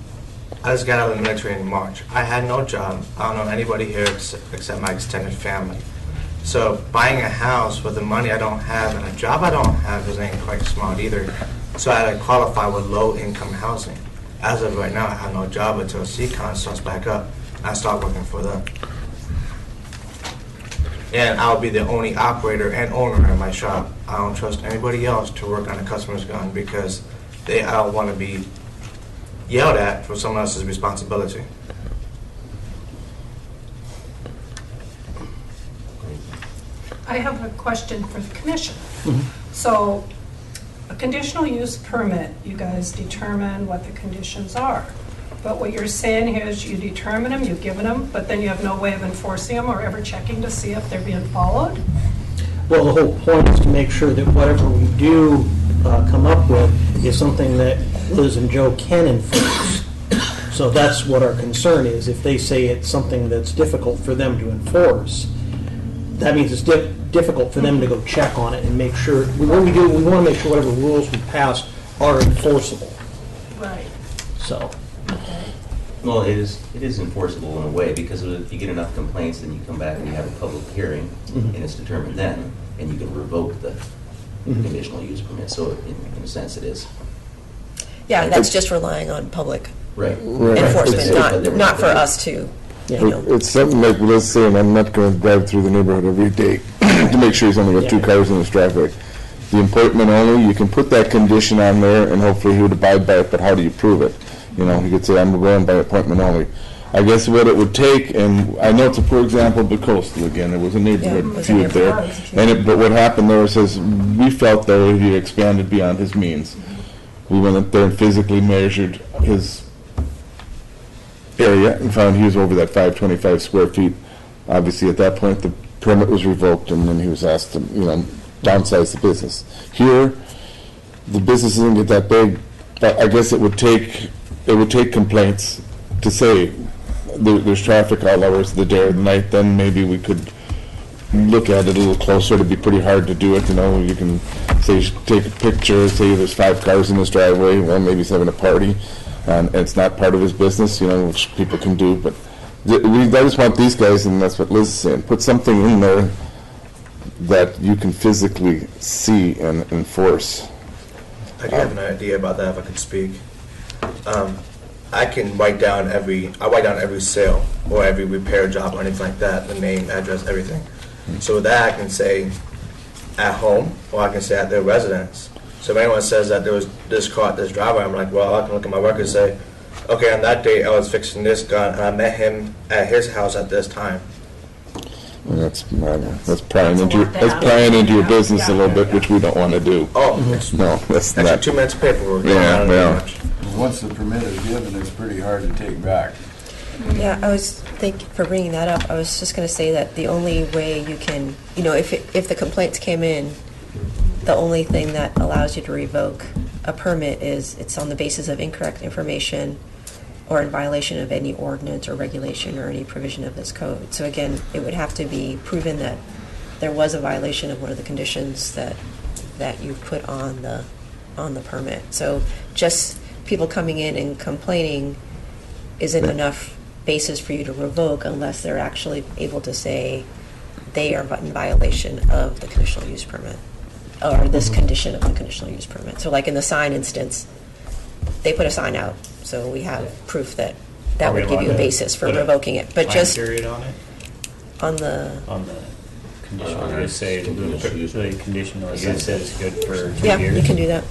I just got out of the military in March. I had no job. I don't know anybody here except my extended family. So buying a house with the money I don't have and a job I don't have isn't quite smart either. So I had to qualify with low-income housing. As of right now, I have no job until CCON starts back up. I start working for them. And I'll be the only operator and owner in my shop. I don't trust anybody else to work on a customer's gun because I don't want to be yelled at for someone else's responsibility. I have a question for the commission. So, a conditional use permit, you guys determine what the conditions are. But what you're saying here is you determine them, you've given them, but then you have no way of enforcing them or ever checking to see if they're being followed? Well, the whole point is to make sure that whatever we do come up with is something that Liz and Joe can enforce. So that's what our concern is. If they say it's something that's difficult for them to enforce, that means it's difficult for them to go check on it and make sure. What we do, we want to make sure whatever rules we pass are enforceable. Right. So, Well, it is enforceable in a way, because if you get enough complaints, then you come back and you have a public hearing, and it's determined then, and you can revoke the conditional use permit. So in a sense, it is. Yeah, that's just relying on public Right. enforcement, It's- not for us to, you know. It's something like, let's say, and I'm not going to drive through the neighborhood every day to make sure he's only got 2 cars in his driveway. The appointment only, you can put that condition on there, and hopefully he would abide by it, but how do you prove it? You know, he could say, I'm going by appointment only. I guess what it would take, and I know it's a poor example, but Coastal again, there was a neighborhood Yeah, it was a feud there. neighborhood. But what happened there says, we felt that he expanded beyond his means. We went up there and physically measured his area and found he was over that 525 square feet. Obviously, at that point, the permit was revoked, and then he was asked to, downsize the business. Here, the business doesn't get that big, but I guess it would take complaints to say there's traffic all hours of the day or the night. Then maybe we could look at it a little closer. It'd be pretty hard to do it. You can say, take a picture, say there's 5 cars in his driveway. Well, maybe he's having a party, and it's not part of his business, which people can do. But I just want these guys, and that's what Liz is saying, put something in there that you can physically see and enforce. I do have an idea about that if I could speak. I can write down every sale or every repair job or anything like that, the name, address, everything. So with that, I can say at home, or I can say at their residence. So if anyone says that there was this car at this driveway, I'm like, well, I can look at my record and say, okay, on that date I was fixing this gun and I met him at his house at this time. And that's prying into your business a little bit, which we don't want to do. Oh, No, that's extra not. 2 minutes paperwork. Yeah, I don't do yeah. much. Once the permit is given, it's pretty hard to take back. Yeah, I was thinking, for bringing that up, I was just going to say that the only way you can, if the complaints came in the only thing that allows you to revoke a permit is it's on the basis of incorrect information or in violation of any ordinance or regulation or any provision of this code. So again, it would have to be proven that there was a violation of one of the conditions that you put on the permit. So just people coming in and complaining isn't enough basis for you to revoke unless they're actually able to say they are in violation of the conditional use permit or this condition of the conditional use permit. So like in the sign instance, they put a sign out, so we have proof that Are we would give you a allowed to basis for put a revoking it. But time just period on it? on the, Conditional use, say, the conditional use is good for 2 years? yeah, you can do that.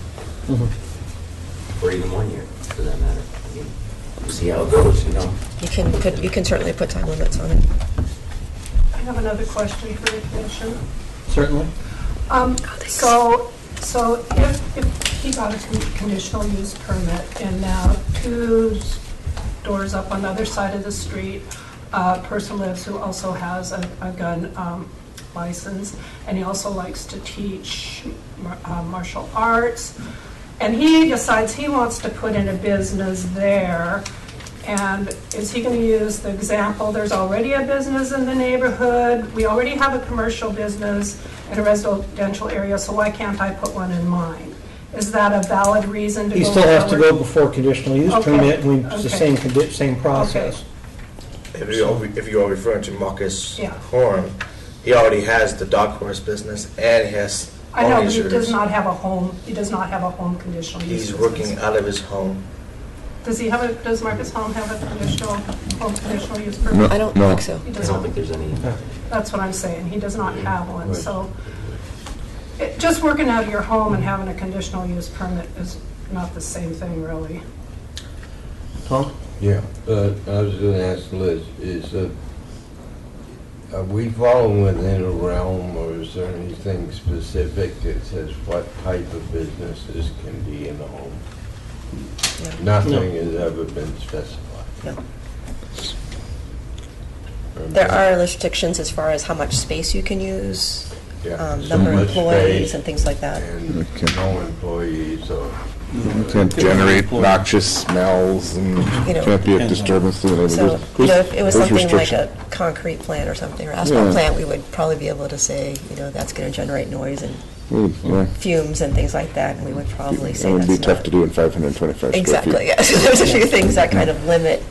Or even 1 year, for that matter. I mean, see how it goes, you know? You can certainly put time limits on it. I have another question for the commission. Certainly. So if he got a conditional use permit and now 2 doors up on the other side of the street, a person lives who also has a gun license, and he also likes to teach martial arts, and he decides he wants to put in a business there, and is he going to use the example, there's already a business in the neighborhood, we already have a commercial business in a residential area, so why can't I put one in mine? Is that a valid reason to go He still has to forward? go before conditional use Okay, permit, and it's the okay. same process. If you're referring to Marcus Yeah. Horn, he already has the dog horse business and he has I know, pony but he does shooters. not have a home, he does not have a home conditional use He's business. working out of his home. Does Marcus Home have a home conditional use No. permit? I don't No. think so. He I does don't not. think there's any, That's what I'm saying, he does not have one, so just working out of your home and having a conditional use permit is not the same thing, really. Tom? Yeah, I was gonna ask Liz, are we falling within a realm, or is there anything specific that says what type of businesses can be in a home? Nothing has ever been specified. No. There are restrictions as far as how much space you can use, Yeah, so number of much employees space and things like that. And Okay. no employees, or You can't generate noxious smells and You know, can't be a disturbance to the So, neighborhood. if it was Those something like restrictions. a concrete plant or something, or asphalt Yeah. plant, we would probably be able to say, that's going to generate noise and Yeah. fumes and things like that, and we would probably That say would that's be tough not. to do in 525 square feet. Exactly, yes. There's a few things that kind of limit,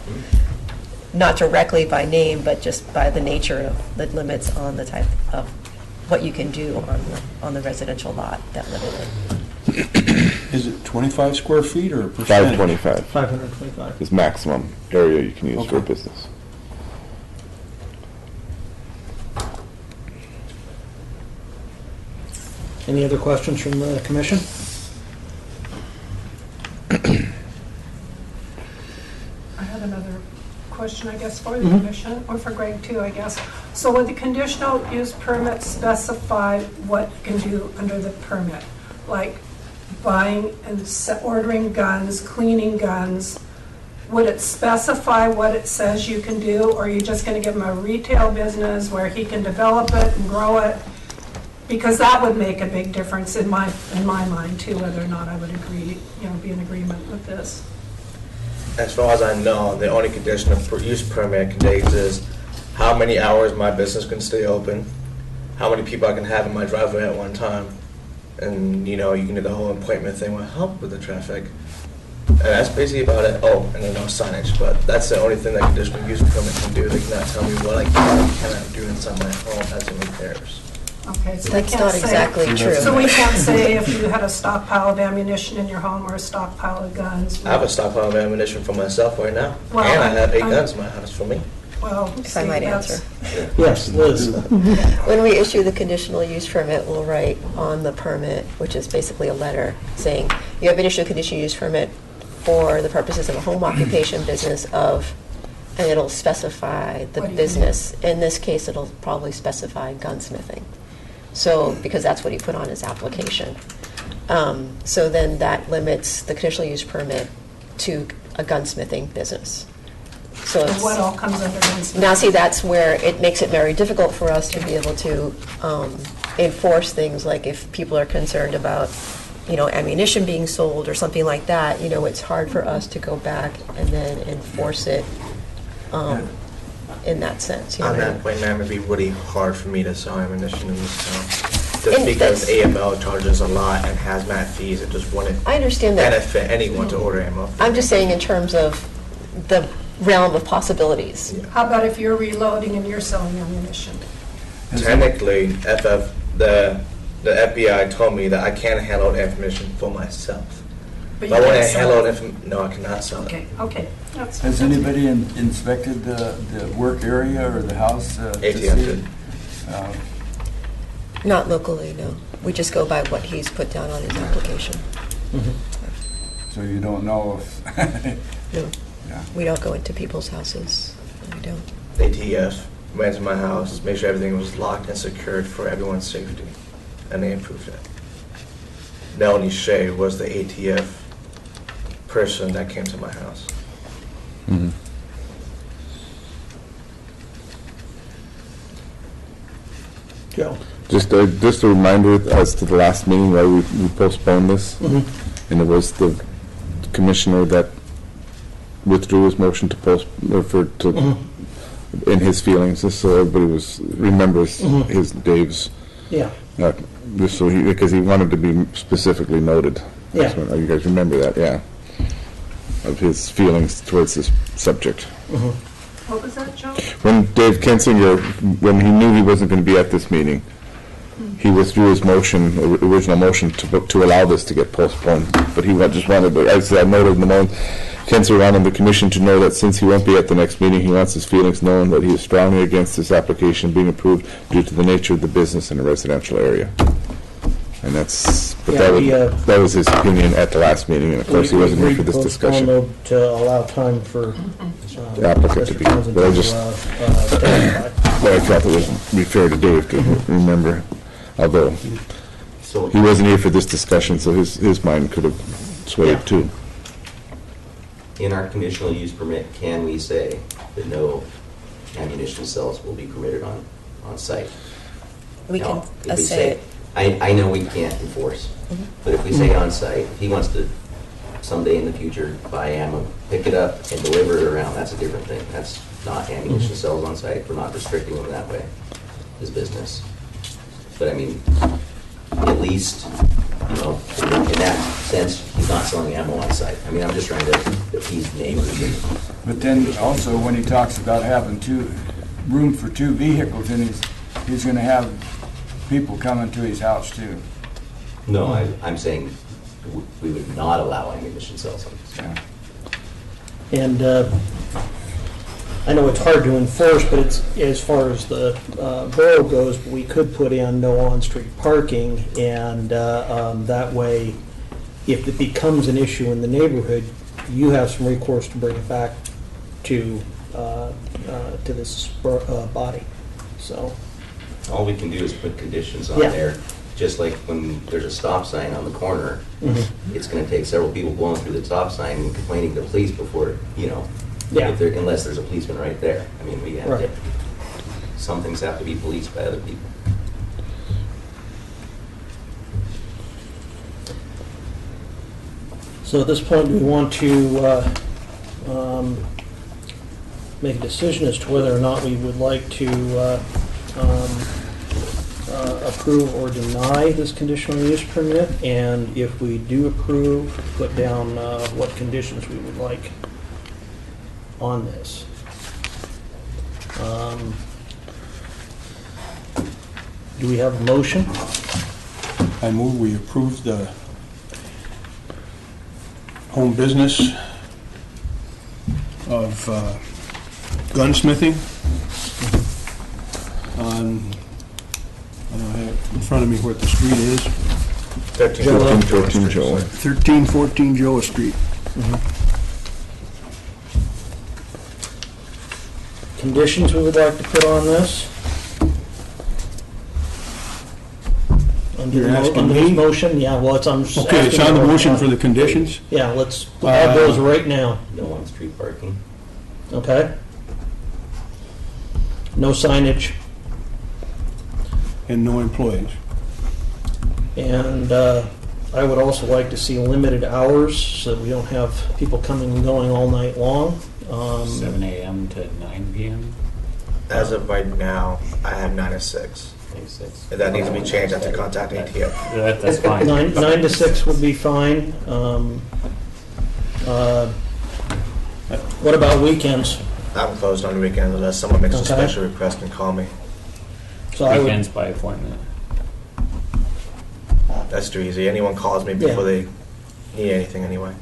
not directly by name, but just by the nature of the limits on the type of what you can do on the residential lot that limit it. Is it 25 square feet or a percentage? 525 525. is maximum area you can use for a Okay. business. Any other questions from the commission? I had another question, I guess, for the commission, or for Greg too, I guess. So would the conditional use permit specify what you can do under the permit? Like buying and ordering guns, cleaning guns? Would it specify what it says you can do, or are you just going to give him a retail business where he can develop it and grow it? Because that would make a big difference in my mind too, whether or not I would agree, be in agreement with this. As far as I know, the only conditional use permit contains is how many hours my business can stay open, how many people I can have in my driveway at one time, and you can do the whole appointment thing will help with the traffic. And that's basically about it. Oh, and then no signage, but that's the only thing that conditional use permit can do. They cannot tell me what I can and cannot do inside my home as it repairs. Okay, so they That's can't not say- exactly true. So we can't say if you had a stockpile of ammunition in your home or a stockpile of guns. I have a stockpile of ammunition for myself right now, Well, and I have 8 I'm- guns in my house for me. Well, If I see, might that's- answer. Yes, Liz. When we issue the conditional use permit, we'll write on the permit, which is basically a letter, saying, you have been issued a conditional use permit for the purposes of a home occupation business of, and it'll specify the What do you business. In this case, it'll probably specify gunsmithing. So, because that's what he put on his application. So then that limits the conditional use permit to a gunsmithing business. So And it's. what all comes under gunsmithing? Now, see, that's where it makes it very difficult for us to be able to enforce things, like if people are concerned about, ammunition being sold or something like that, it's hard for us to go back and then enforce it in that sense. On that point, ma'am, it'd be really hard for me to sell ammunition in this town. Just And because that's- AML charges a lot and hazmat fees, it just wouldn't I understand that. benefit anyone to order ammo. I'm just saying in terms of the realm of possibilities. How about if you're reloading and you're selling ammunition? Technically, the FBI told me that I can't handle ammunition for myself. But If I you want can't to sell handle it. it, no, I cannot sell it. Okay. Has anybody inspected the work area or the house? To ATF see? did. Not locally, no. We just go by what he's put down on his application. So you don't know if, No, yeah. we don't go into people's houses. We don't. ATF went to my house, made sure everything was locked and secured for everyone's safety, and they approved it. Melanie Shea was the ATF person that came to my house. Joe? Just a reminder as to the last meeting why we postponed this. And it was the commissioner that withdrew his motion to in his feelings, just so everybody remembers Dave's, Yeah. just so because he wanted to be specifically noted. Yeah. So, you guys remember that, yeah? Of his feelings towards this subject. What was that, Joe? When Dave Kensinger, when he knew he wasn't going to be at this meeting, he withdrew his motion, original motion, to allow this to get postponed. But he just wanted to, as I noted in the moment, Kensinger wanted the commission to know that since he won't be at the next meeting, he wants his feelings known that he is strongly against this application being approved due to the nature of the business in a residential area. And that was his opinion at the last meeting, and of course, he wasn't here for this discussion. To allow time for The applicant to be, but I just, but I felt it would be fair to Dave to remember, although So he wasn't here for this discussion, so his mind could have swayed too. in our conditional use permit, can we say that no ammunition sales will be permitted on site? We Now, can if we say it. I know we can't enforce, but if we say on site, if he wants to someday in the future buy ammo, pick it up and deliver it around, that's a different thing. That's not ammunition sales on site. We're not restricting him that way, his business. But I mean, at least, in that sense, he's not selling ammo on site. I mean, I'm just trying to appease neighbors. But then also, when he talks about having room for two vehicles, and he's gonna have people coming to his house too. No, I'm saying we would not allow ammunition sales on site. Yeah. And I know it's hard to enforce, but it's, as far as the borough goes, we could put in no on-street parking, and that way, if it becomes an issue in the neighborhood, you have some recourse to bring it back to this body, so. All we can do is put conditions on Yeah. there, just like when there's a stop sign on the corner. It's gonna take several people going through the stop sign and complaining to police before, Yeah. unless there's a policeman right there. I mean, we have to, Right. some things have to be policed by other people. So at this point, do we want to make a decision as to whether or not we would like to approve or deny this conditional use permit? And if we do approve, put down what conditions we would like on this. Do we have a motion? I move we approve the home business of gunsmithing on, I don't have in front of me what the street is, 1314 Joe. 1314 Joa Street. Conditions we would like to put on this? Under You're the asking under this me? motion, yeah, well, it's on. Okay, it's on the motion for the conditions. Yeah, let's add those right now, No on-street parking. okay? No signage. and no employees. And I would also like to see limited hours so that we don't have people coming and going all night long. 7 a.m. to 9 p.m. As of right now, I have 9 to 6. If that needs to be changed, I have to contact ATF. That's fine. 9 to 6 would be fine. What about weekends? I'm closed on the weekends unless someone makes a Okay. special request and call me. So I would, Weekends by appointment. That's too easy. Anyone calls me before they need anything anyway.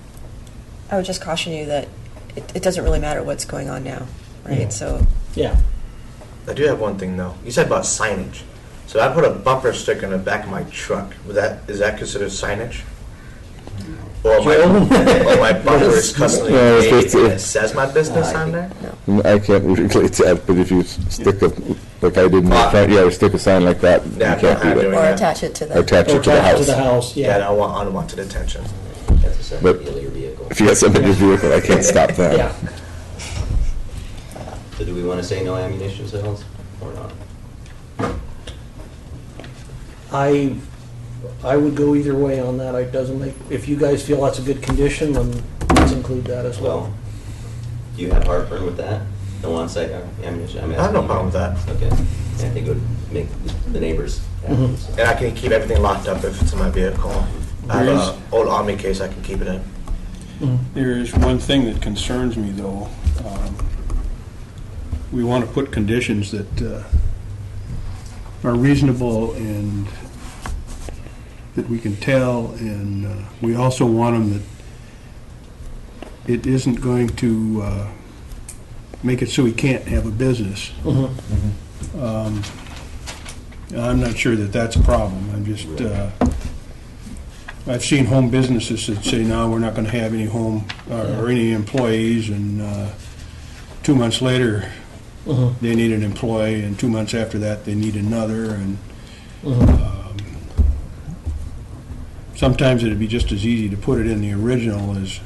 I would just caution you that it doesn't really matter what's going on now, right? Yeah. So, yeah. I do have one thing though. You said about signage. So I put a bumper sticker in the back of my truck. Is that considered signage? Or my bumper is custom No, made it's- and it says my business on there? I can't relate to that, but if you stick a, like I did in the front yard, stick a sign like that, you Yeah, can't do doing that. or attach it to the. Attach it to the house. Yeah, I don't want unwanted attention. That's a separate But deal of your vehicle. if you got somebody in your vehicle, I can't stop that. Yeah. So do we want to say no ammunition sales or not? I would go either way on that. It doesn't make, if you guys feel that's a good condition, then let's include that as well. Well, do you have heartburn with that? No on-site ammunition? I'm I have no asking you. problem with that. Okay. I think it would make the neighbors happy. Mhm. so. And I can keep everything locked up if it's in my vehicle. I have There is- an old Army case I can keep it in. There is one thing that concerns me, though. We want to put conditions that are reasonable and that we can tell, and we also want them that it isn't going to make it so he can't have a business. I'm not sure that that's a problem. I'm just, I've seen home businesses that say, no, we're not going to have any home or any employees, and 2 months later, they need an employee, and 2 months after that, they need another, and sometimes it'd be just as easy to put it in the original as,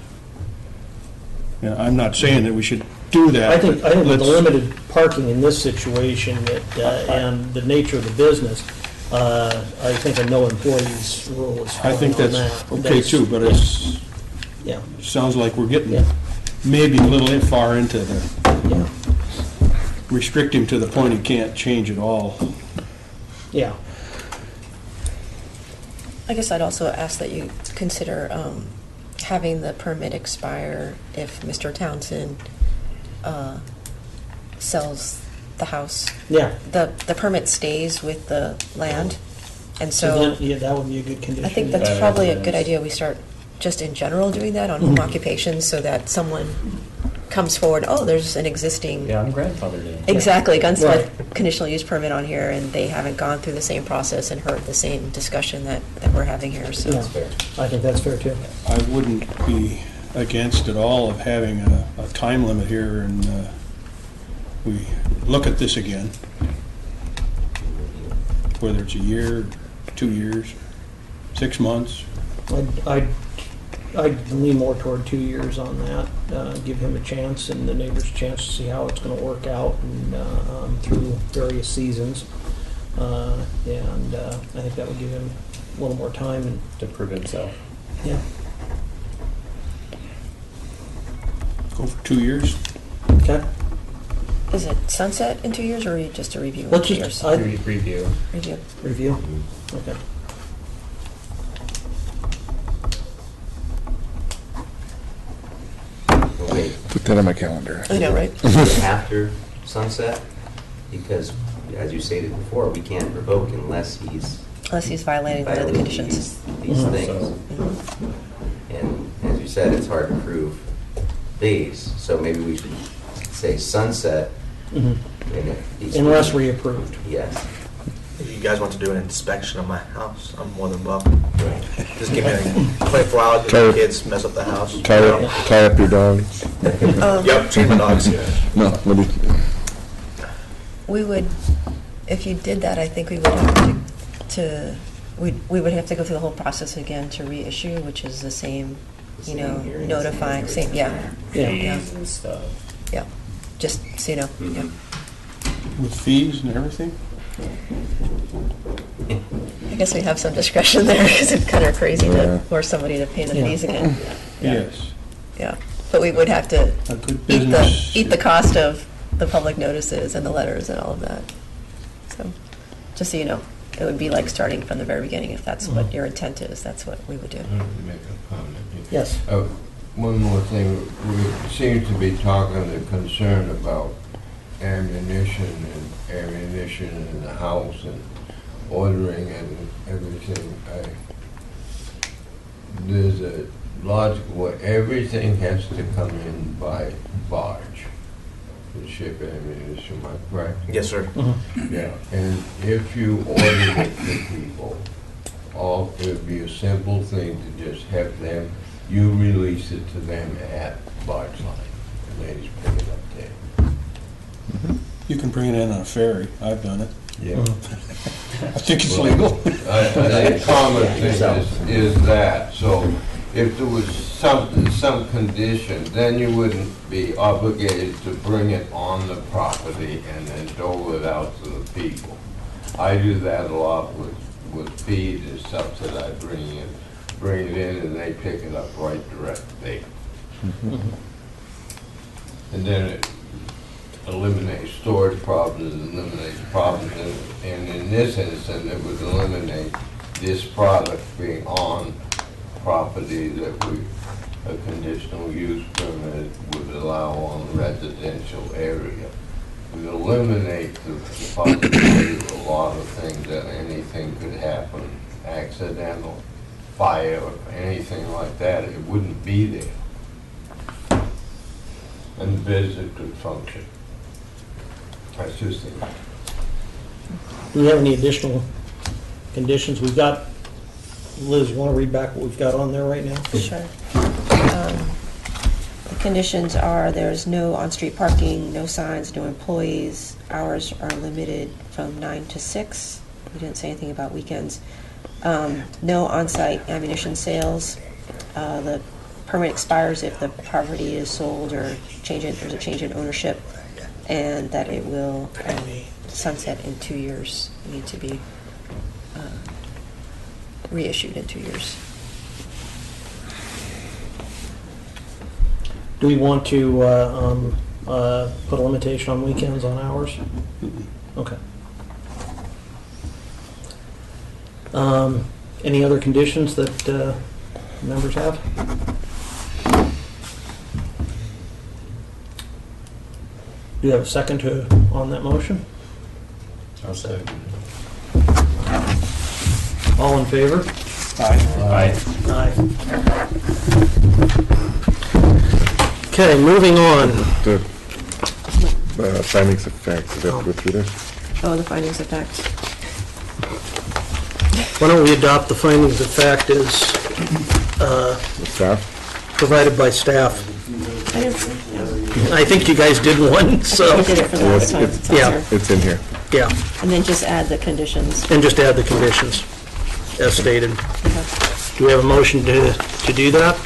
you know, I'm not saying that we should do that. I think but with the let's- limited parking in this situation that, and the nature of the business, I think a no employees rule is fine I think on that's that. okay too, but it's, Yeah, sounds like we're getting Yeah. maybe a little far into the, yeah, restrict him to the point he can't change at all. yeah. I guess I'd also ask that you consider having the permit expire if Mr. Townsend sells the house. Yeah. The permit stays with the land, and So so then, yeah, that would be a good condition. I think that's probably a good idea. We start just in general doing that on home occupations so that someone comes forward, oh, there's an existing. Yeah, I'm grandfathered in. Exactly, gunsmith Right. conditional use permit on here, and they haven't gone through the same process and heard the same discussion that we're having here, so. Yeah. I think that's fair too. I wouldn't be against at all of having a time limit here, and we look at this again, whether it's a year, 2 years, 6 months. I'd lean more toward 2 years on that, give him a chance and the neighbors a chance to see how it's gonna work out and, through various seasons. And I think that would give him a little more time and, To prove himself. yeah. Go for 2 years. Okay. Is it sunset in 2 years, or just a review? Let's in 2 just, years? Review. Review. Review? Okay. Well, wait, Put that on my calendar. I know, right? after sunset, because as you stated before, we can't revoke unless he's Unless he's violating one of the violating conditions. these Mhm. things. Mhm. And as you said, it's hard to prove these, so maybe we should say sunset. Mhm. And if he's- Unless reapproved. Yes. If you guys want to do an inspection of my house, I'm more than welcome. Just give me like 24 hours, Tell- if the kids mess up the house. Tie up your dogs. Yep, change my dogs. No, let me, We would, if you did that, I think we would have we would have to go through the whole process again to reissue, which is the same, you know, Same hearings, notifying, same same, yeah, Yeah. Fees and stuff. yeah. Just so you know, yeah. Mhm. With fees and everything? I guess we have some discretion there, because it's kind of crazy to force somebody to pay the Yeah. fees again. Yes. Yeah, but we would have to A good eat business. the cost of the public notices and the letters and all of that. So, just so you know, it would be like starting from the very beginning. If that's what your intent is, that's what we would do. Let me make a comment here. Yes. One more thing, we seem to be talking and concerned about ammunition in the house and ordering and everything. There's a logical way, everything has to come in by barge to ship ammunition, am I correct? Yes, sir. Yeah, and if you ordered it to people, it would be a simple thing to just have them, you release it to them at barge line, and they just pick it up there. You can bring it in on a ferry. I've done it. Yeah. I think it's legal. The common thing is that, so if there was some condition, then you wouldn't be obligated to bring it on the property and then dole it out to the people. I do that a lot with feed and stuff that I bring it in and they pick it up right direct there. And then it eliminates storage problems, eliminates problems, and in this instance, it would eliminate this product being on property that a conditional use permit would allow on a residential area. We eliminate the possibility of a lot of things, that anything could happen, accidental, fire, anything like that, it wouldn't be there. And the business could function. That's just it. Do we have any additional conditions? We've got, Liz, you want to read back what we've got on there right now? Sure. The conditions are there's no on-street parking, no signs, no employees. Hours are limited from 9 to 6. We didn't say anything about weekends. No on-site ammunition sales. The permit expires if the property is sold or there's a change in ownership, and that it will sunset in 2 years. Need to be reissued in 2 years. Do we want to put a limitation on weekends on hours? Okay. Any other conditions that members have? Do you have a second on that motion? I'll second. All in favor? Aye. Aye. Okay, moving on. The findings of fact, is that go through this? Oh, the findings of fact. Why don't we adopt the findings of fact as The staff? provided by staff? I didn't, I think you guys did one, so, I did it for the last time. It's on Yeah. there. It's in here. yeah. And then just add the conditions. And just add the conditions as stated. Okay. Do we have a motion to do that?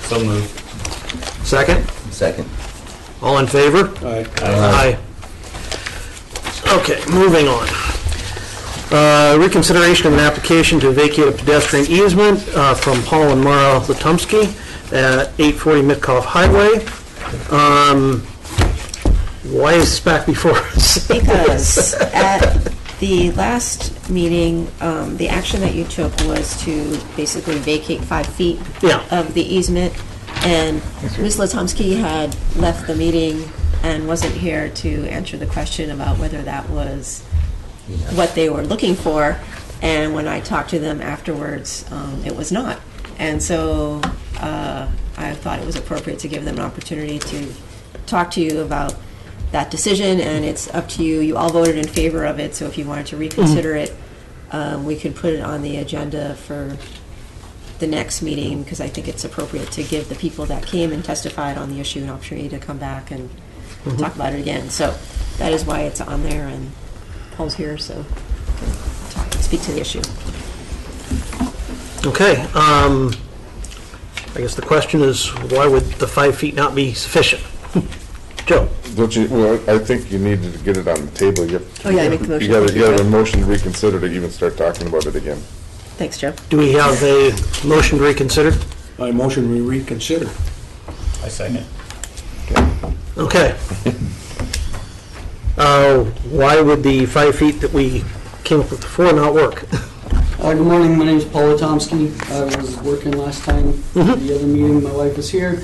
So moved. Second? Second. All in favor? Aye. Aye. Okay, moving on. Reconsideration of an application to vacate a pedestrian easement from Paul and Mara Latumsky at 840 Mitkoff Highway. Why is this back before us? Because at the last meeting, the action that you took was to basically vacate 5 feet Yeah. of the easement, and Ms. Latomsky had left the meeting and wasn't here to answer the question about whether that was what they were looking for, and when I talked to them afterwards, it was not. And so I thought it was appropriate to give them an opportunity to talk to you about that decision, and it's up to you. You all voted in favor of it, so if you wanted to reconsider it, we could put it on the agenda for the next meeting, because I think it's appropriate to give the people that came and testified on the issue an opportunity to come back and talk about it again. So that is why it's on there, and Paul's here, so speak to the issue. Okay, I guess the question is, why would the 5 feet not be sufficient? Joe? Don't you, well, I think you needed to get it on the table. You have to- Oh, yeah, I make the motion. You got a motion to reconsider to even start talking about it again. Thanks, Joe. Do we have a motion to reconsider? I motion we reconsider. I second. Okay. Why would the 5 feet that we came up with before not work? Good morning, my name is Paul Tomsky. I was working last time, the other meeting, my wife was here.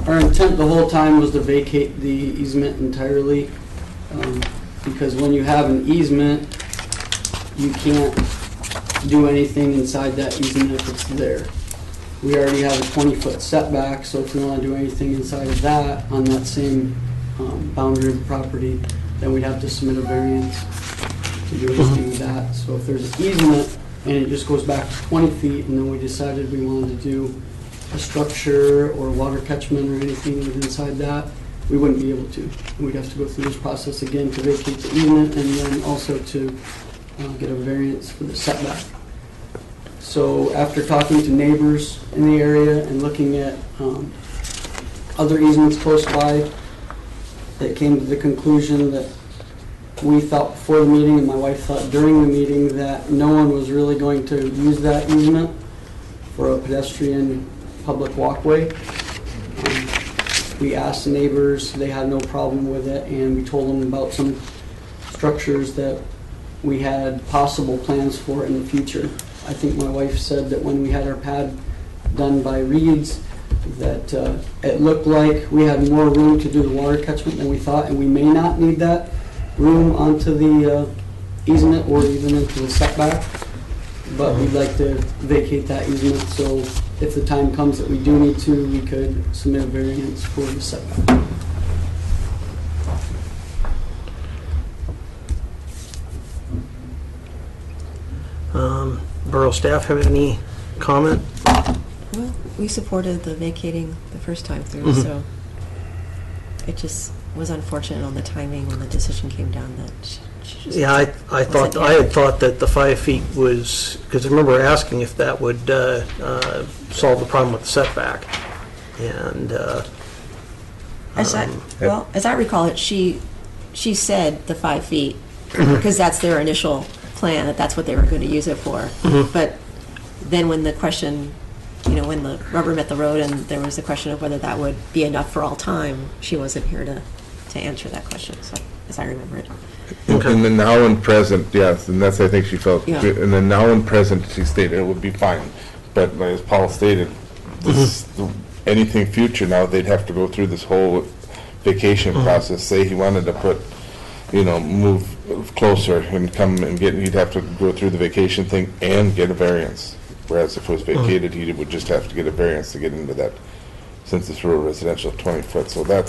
Our intent the whole time was to vacate the easement entirely, because when you have an easement, you can't do anything inside that easement if it's there. We already have a 20-foot setback, so if we want to do anything inside of that, on that same boundary of the property, then we'd have to submit a variance to do anything with that. So if there's an easement and it just goes back to 20 feet, and then we decided we wanted to do a structure or water catchment or anything within inside that, we wouldn't be able to. We'd have to go through this process again to vacate the easement and then also to get a variance for the setback. So after talking to neighbors in the area and looking at other easements close by, they came to the conclusion that we thought before the meeting and my wife thought during the meeting that no one was really going to use that easement for a pedestrian public walkway. We asked the neighbors, they had no problem with it, and we told them about some structures that we had possible plans for in the future. I think my wife said that when we had our pad done by Reed's, that it looked like we had more room to do the water catchment than we thought, and we may not need that room onto the easement or even into the setback, but we'd like to vacate that easement, so if the time comes that we do need to, we could submit a variance for the setback. Borough staff have any comment? Well, we supported the vacating the first time through, so it just was unfortunate on the timing when the decision came down that she just... Yeah, I had thought that the 5 feet was, because I remember asking if that would solve the problem with the setback. And As I recall it, she said the 5 feet, because that's their initial plan, that's what they were going to use it for. But then when the question, when the rubber met the road and there was the question of whether that would be enough for all time, she wasn't here to answer that question, so, as I remember it. And then now and present, yes, and that's, I think she felt, Yeah. and then now and present, she stated it would be fine. But as Paul stated, anything future now, they'd have to go through this whole vacation process. Say he wanted to put, move closer and come and he'd have to go through the vacation thing and get a variance. Whereas if it was vacated, he would just have to get a variance to get into that, since it's rural residential 20 foot. So that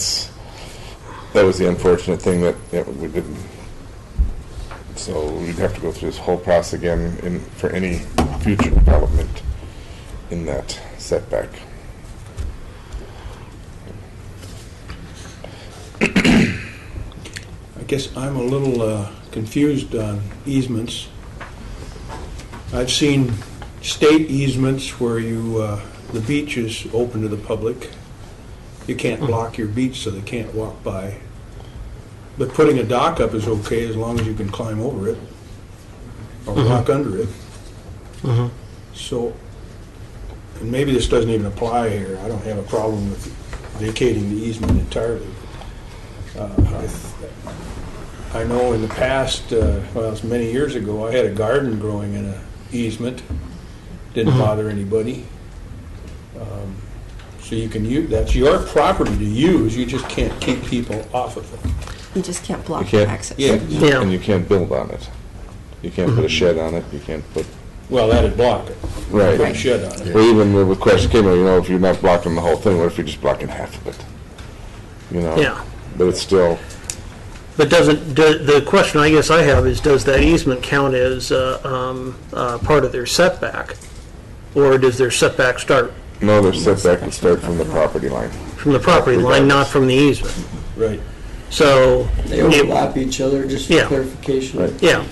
was the unfortunate thing that we didn't. So we'd have to go through this whole process again for any future development in that setback. I guess I'm a little confused on easements. I've seen state easements where the beach is open to the public. You can't block your beach so they can't walk by. But putting a dock up is okay as long as you can climb over it or walk under it. So, and maybe this doesn't even apply here. I don't have a problem with vacating the easement entirely. I know in the past, it was many years ago, I had a garden growing in an easement. Didn't bother anybody. So you can use, that's your property to use, you just can't keep people off of it. You just can't block You can't- access. Yeah. And you can't build on it. You can't put a shed on it. You can't put. Well, that'd block it. Right. Put a shed on it. Well, even the question came, if you're not blocking the whole thing, what if you're just blocking half of it? Yeah. But it's still. But the question I guess I have is, does that easement count as part of their setback? Or does their setback start No, their setback would start from the property line. from the property line, not from the easement? Right. So, They overlap each other, just for Yeah. clarification. Right. yeah,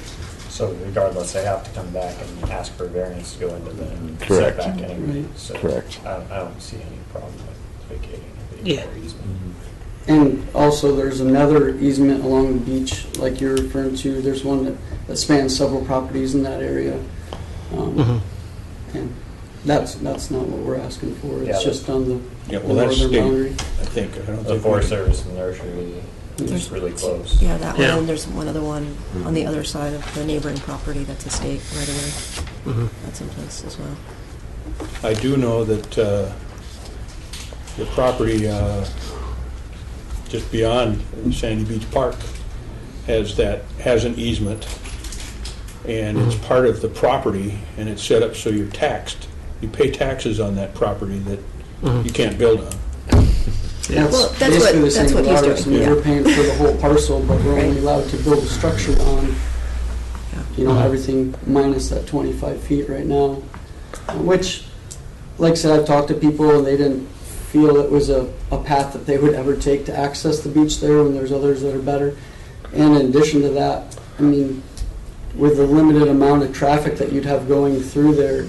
So regardless, they have to come back and ask for a variance to go into the Correct. setback anyway. Right. So Correct. I don't see any problem with vacating the Yeah. easement. And also, there's another easement along the beach, like you're referring to. There's one that spans several properties in that area. And that's not what we're asking for. It's just on the northern boundary. I think. I don't The think Forest Service and nursery is really close. Yeah, that one, and there's one other one on the other side of the neighboring property that's a state right away. That's in place as well. I do know that the property just beyond Sandy Beach Park has an easement, and it's part of the property, and it's set up so you're taxed. You pay taxes on that property that you can't build on. Yeah, Well, it's that's basically what- the same that's what with he's ours. doing, I mean, yeah. we're paying for the whole parcel, but we're only allowed to build a structure on, everything minus that 25 feet right now. Which, like I said, I've talked to people and they didn't feel it was a path that they would ever take to access the beach there when there's others that are better. And in addition to that, I mean, with the limited amount of traffic that you'd have going through there,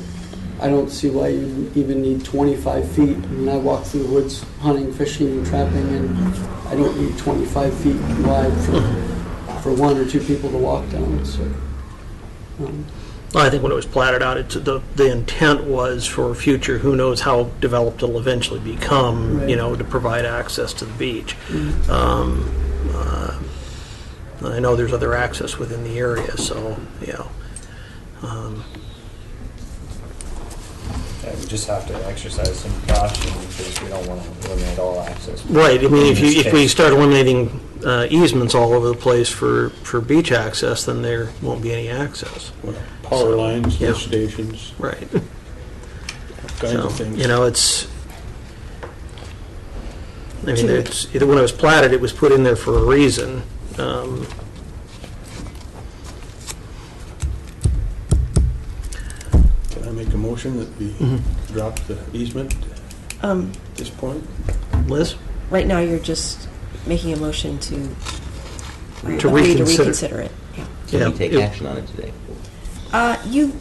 I don't see why you even need 25 feet. I mean, I walk through the woods hunting, fishing, and trapping, and I don't need 25 feet wide for one or two people to walk down. So, I think when it was platted out, the intent was for future, who knows how developed it'll eventually become, Right. to provide access to the beach. I know there's other access within the area, so, Yeah, we just have to exercise some caution because we don't want to eliminate all access. Right, I mean, In this if we case. start eliminating easements all over the place for beach access, then there won't be any access. Power lines, Yeah. lift stations, Right. all kinds So, of things. When it was platted, it was put in there for a reason. Can I make a motion that we drop the easement at this point? Liz? Right now, you're just making a motion to agree to reconsider. reconsider it. Yeah. Can we take action on it today? You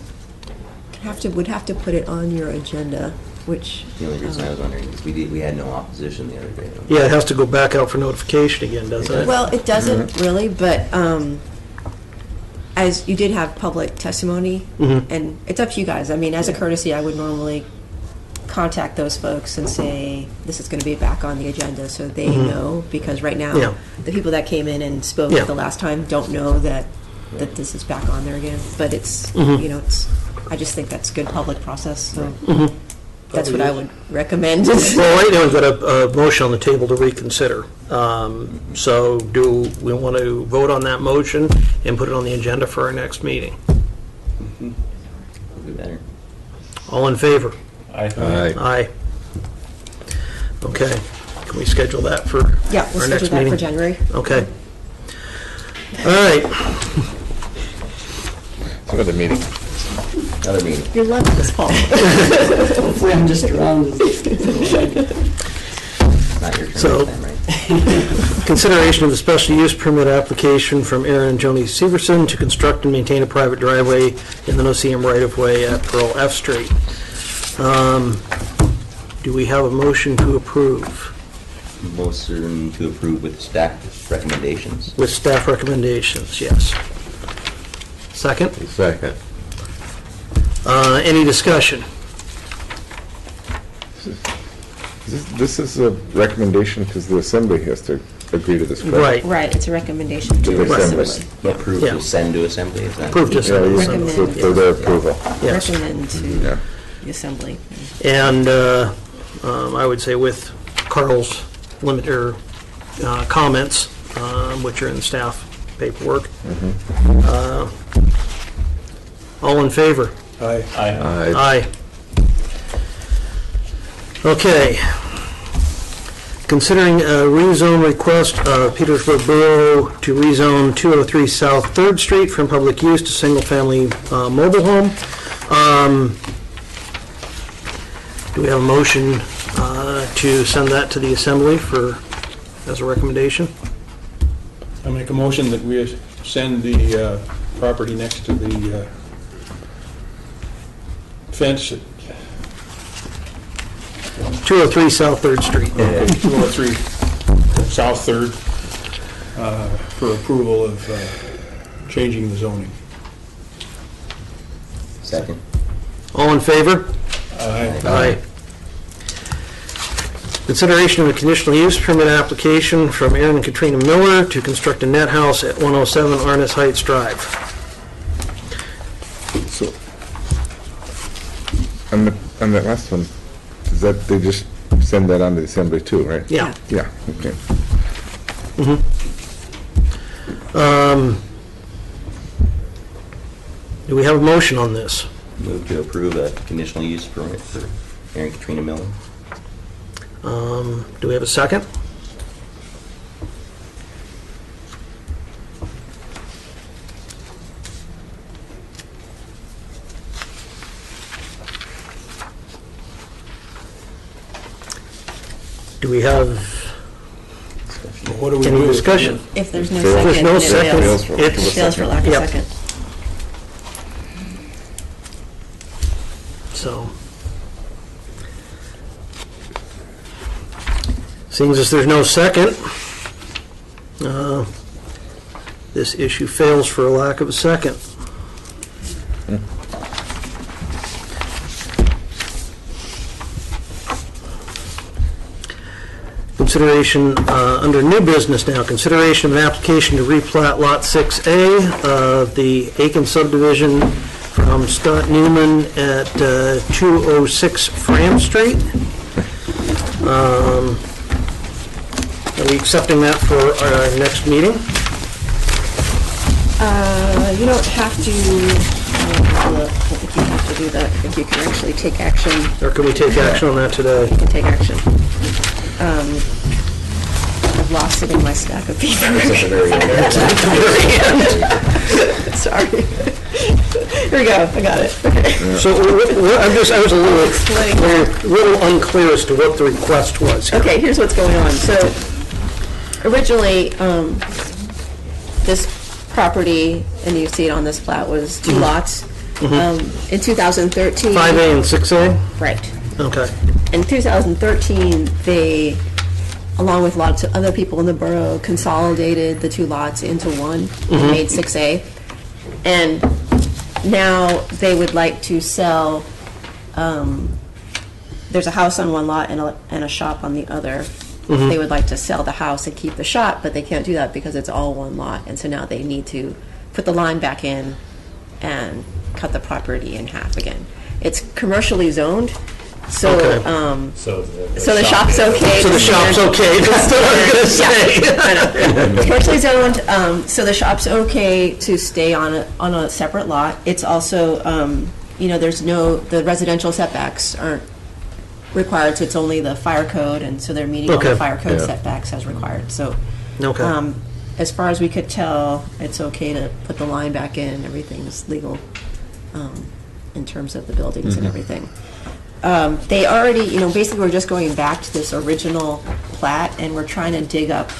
would have to put it on your agenda, which. The only reason I was wondering is we had no opposition the other day. Yeah, it has to go back out for notification again, doesn't it? Well, it doesn't really, but as you did have public testimony, and it's up to you guys. I mean, as a courtesy, I would normally contact those folks and say, this is going to be back on the agenda, so they know, because right now, Yeah. the people that came in and spoke Yeah. the last time don't know that this is back on there again. But it's, I just think that's good public process, so that's what I would recommend. Well, right now, we've got a motion on the table to reconsider. So do we want to vote on that motion and put it on the agenda for our next meeting? Would be better. All in favor? Aye. Aye. Okay. Can we schedule that for Yeah, we'll our schedule next that meeting? for January. Okay. All right. Another meeting. Another meeting. You're loving this, Paul. hopefully I'm just around. Not your turn So- this time, right? Consideration of the special use permit application from Aaron and Joni Severson to construct and maintain a private driveway in the Noseam right-of-way at Pearl F Street. Do we have a motion to approve Motion to approve with staff recommendations. with staff recommendations? Yes. Second? Second. Any discussion? This is a recommendation because the assembly has to agree to this. correct? Right. Right, it's a recommendation to To the assembly. assembly. Approve Yeah. to send to assembly, is that? Approved to Yeah, send to you- assembly. for their approval. Yes. Recommend to Yeah. the assembly. And I would say with Carl's comments, which are in the staff paperwork. All in favor? Aye. Aye. Aye. Okay. Considering a rezone request of Petersburg Borough to rezone 203 South 3rd Street from public use to single-family mobile home. Do we have a motion to send that to the assembly as a recommendation? I make a motion that we send the property next to the fence at 203 South 3rd Street. 203. South Third, for approval of changing the zoning. Second. All in favor? Aye. Consideration of a conditional use permit application from Aaron and Katrina Miller to construct a net house at 107 Arnes Heights Drive. So, on that last one, is that, they just send that on to the assembly too, right? Yeah. Yeah, okay. Do we have a motion on this? Move to approve a conditional use permit for Aaron Katrina Miller. Do we have a second? Do we have What do we any do? discussion? If there's no If second, there's no it second, fails. it's- It fails for lack of Yep. second. So, seeing as there's no second, this issue fails for a lack of a second. Consideration, under new business now, consideration of an application to replat Lot 6A of the Aiken subdivision from Scott Newman at 206 Fram Street. Are we accepting that for our next meeting? You don't have to, I don't think you have to do that. I think you can actually take action. Or can we take action on that today? You can take action. I've lost it in my stack of papers. It's at the very end. Sorry. Here we go, I got it. Okay. So I was a little unclear as to what the request was here. Okay, here's what's going on. So originally, this property, and you see it on this plat, was two lots. In 2013. 5A and 6A? Right. Okay. In 2013, they, along with lots of other people in the borough, consolidated the two lots into one and made 6A. And now they would like to sell, there's a house on one lot and a shop on the other. They would like to sell the house and keep the shop, but they can't do that because it's all one lot. And so now they need to put the line back in and cut the property in half again. It's commercially zoned, so Okay. So the shop's okay. So the shop's okay, that's what I was gonna say. Yeah, I know. It's commercially zoned, so the shop's okay to stay on a separate lot. It's also, there's the residential setbacks aren't required, so it's only the fire code, and so they're meeting all the Okay. fire code setbacks as required. So, Okay. as far as we could tell, it's okay to put the line back in. Everything's legal in terms of the buildings and everything. They already, basically we're just going back to this original plat, and we're trying to dig up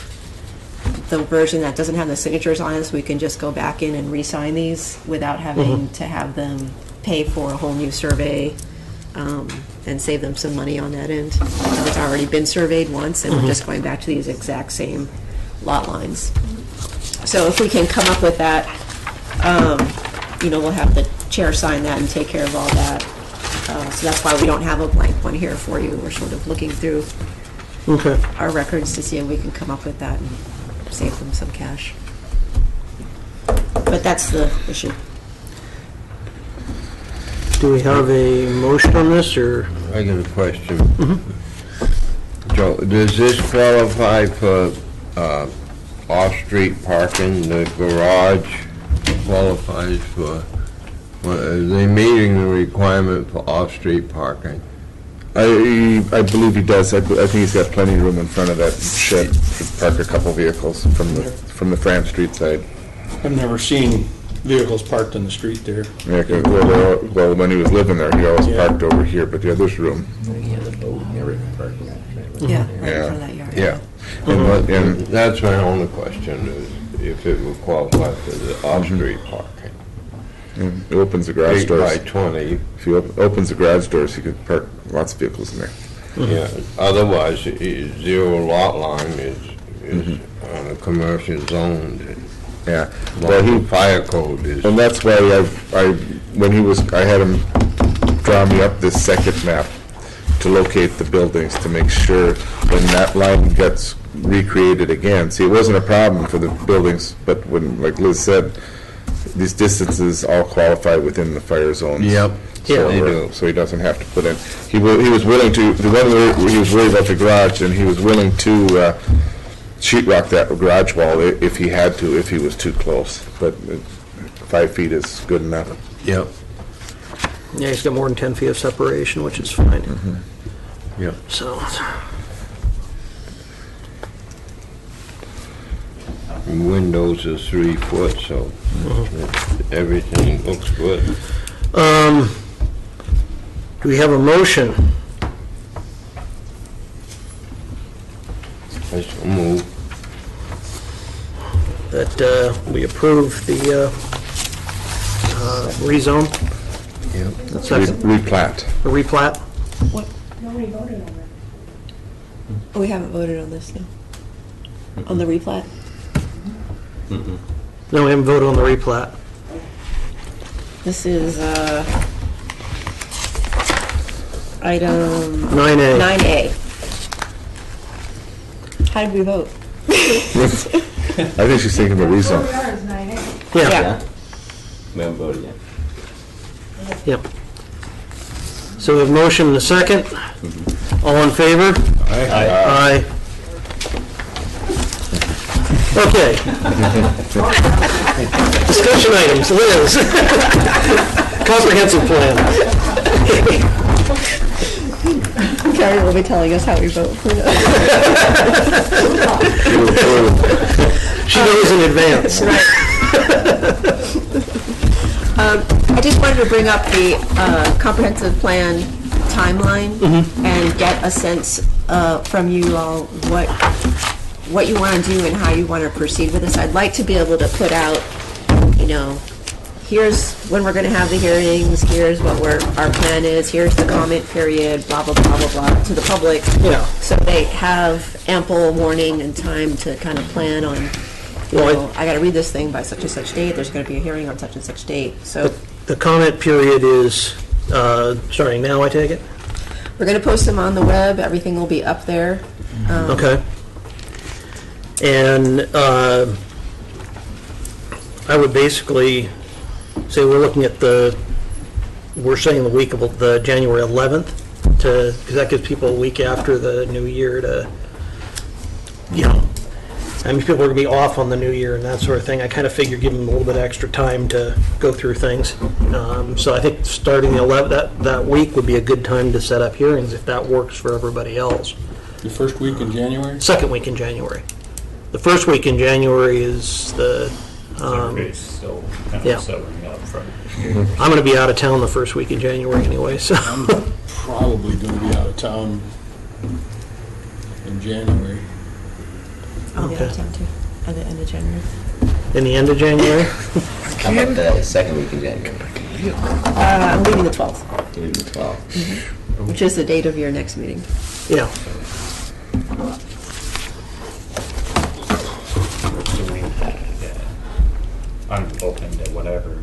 the version that doesn't have the signatures on it, so we can just go back in and re-sign these without having to have them pay for a whole new survey, and save them some money on that end. It's already been surveyed once, and we're just going back to these exact same lot lines. So if we can come up with that, we'll have the chair sign that and take care of all that. So that's why we don't have a blank one here for you. We're sort of looking through our records to see if we can come up with that and save them some cash. But that's the issue. Do we have a motion on this, or? I got a question. Joe, does this qualify for off-street parking? The garage qualifies for, are they meeting the requirement for off-street parking? I believe he does. I think he's got plenty of room in front of that shed to park a couple vehicles from the Fram Street side. I've never seen vehicles parked on the street there. Yeah, well, when he was living there, he always parked over here, but yeah, there's room. Yeah, the boat and everything parking lot. Yeah, right in front of that yard. Yeah. And that's my only question, is if it would qualify for the off-street parking. It opens the garage 8 doors. by 20. If he opens the garage doors, he could park lots of vehicles in there. Yeah, otherwise, zero lot line is is on a commercial zone. Yeah. Well, he fire code is. And that's why I had him draw me up this second map to locate the buildings, to make sure when that line gets recreated again. See, it wasn't a problem for the buildings, but when, like Liz said, these distances all qualify within the fire zones. Yep. So, Yeah, they do. So he doesn't have to put in, he was willing to, the one where he was worried about the garage, and he was willing to sheetrock that garage wall if he had to, if he was too close. But 5 feet is good enough. Yep. Yeah, he's got more than 10 feet of separation, which is fine. Yep. So, Windows is 3 foot, so everything looks good. do we have a motion? I shall move. That we approve the rezone? Yep. Second. Replat. The replat? What, nobody voted on it. Oh, we haven't voted on this, no? On the replat? No, we haven't voted on the replat. This is item 9A. 9A. How did we vote? I think she's thinking of rezone. Yeah. We haven't voted yet. Yep. So we have motion and a second. All in favor? Aye. Okay. Discussion items, Liz. Comprehensive plan. Carrie will be telling us how we vote. She knows in advance. I just wanted to bring up the comprehensive plan timeline and get a sense from you all what you want to do and how you want to proceed with this. I'd like to be able to put out, here's when we're going to have the hearings, here's what our plan is, here's the comment period, blah, blah, blah, blah, blah, to the public. Yeah. So they have ample warning and time to kind of plan on, I got to read this thing by such and such date, there's going to be a hearing on such and such date. So The comment period is starting now, I take it? we're going to post them on the web, everything will be up there. Okay. And I would basically say we're looking at we're saying the week of the January 11th, because that gives people a week after the new year to, I mean, people are going to be off on the new year and that sort of thing. I kind of figure give them a little bit of extra time to go through things. So I think starting the 11th, that week would be a good time to set up hearings if that works for everybody else. The first week in January? Second week in January. The first week in January is the, Everybody's still kind yeah. of sobering up from. I'm going to be out of town the first week in January anyway, so. I'm probably going to be out of town in January. I'll be out of town too, at the end of January. In the end of January? How about the second week in January? I'm leaving the 12th, Leaving the 12th. which is the date of your next meeting. Yeah. I'm open to whatever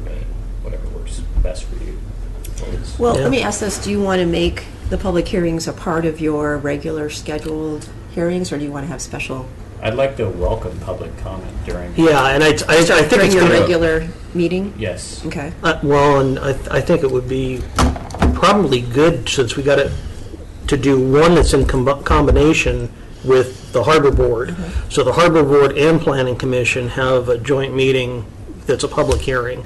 works best for you. Well, Yeah. let me ask this, do you want to make the public hearings a part of your regular scheduled hearings, or do you want to have special? I'd like to welcome public comment during. Yeah, and I think During it's your going to. regular meeting? Yes. Okay. Well, and I think it would be probably good, since we got to do one that's in combination with the Harbor Board. So the Harbor Board and Planning Commission have a joint meeting that's a public hearing.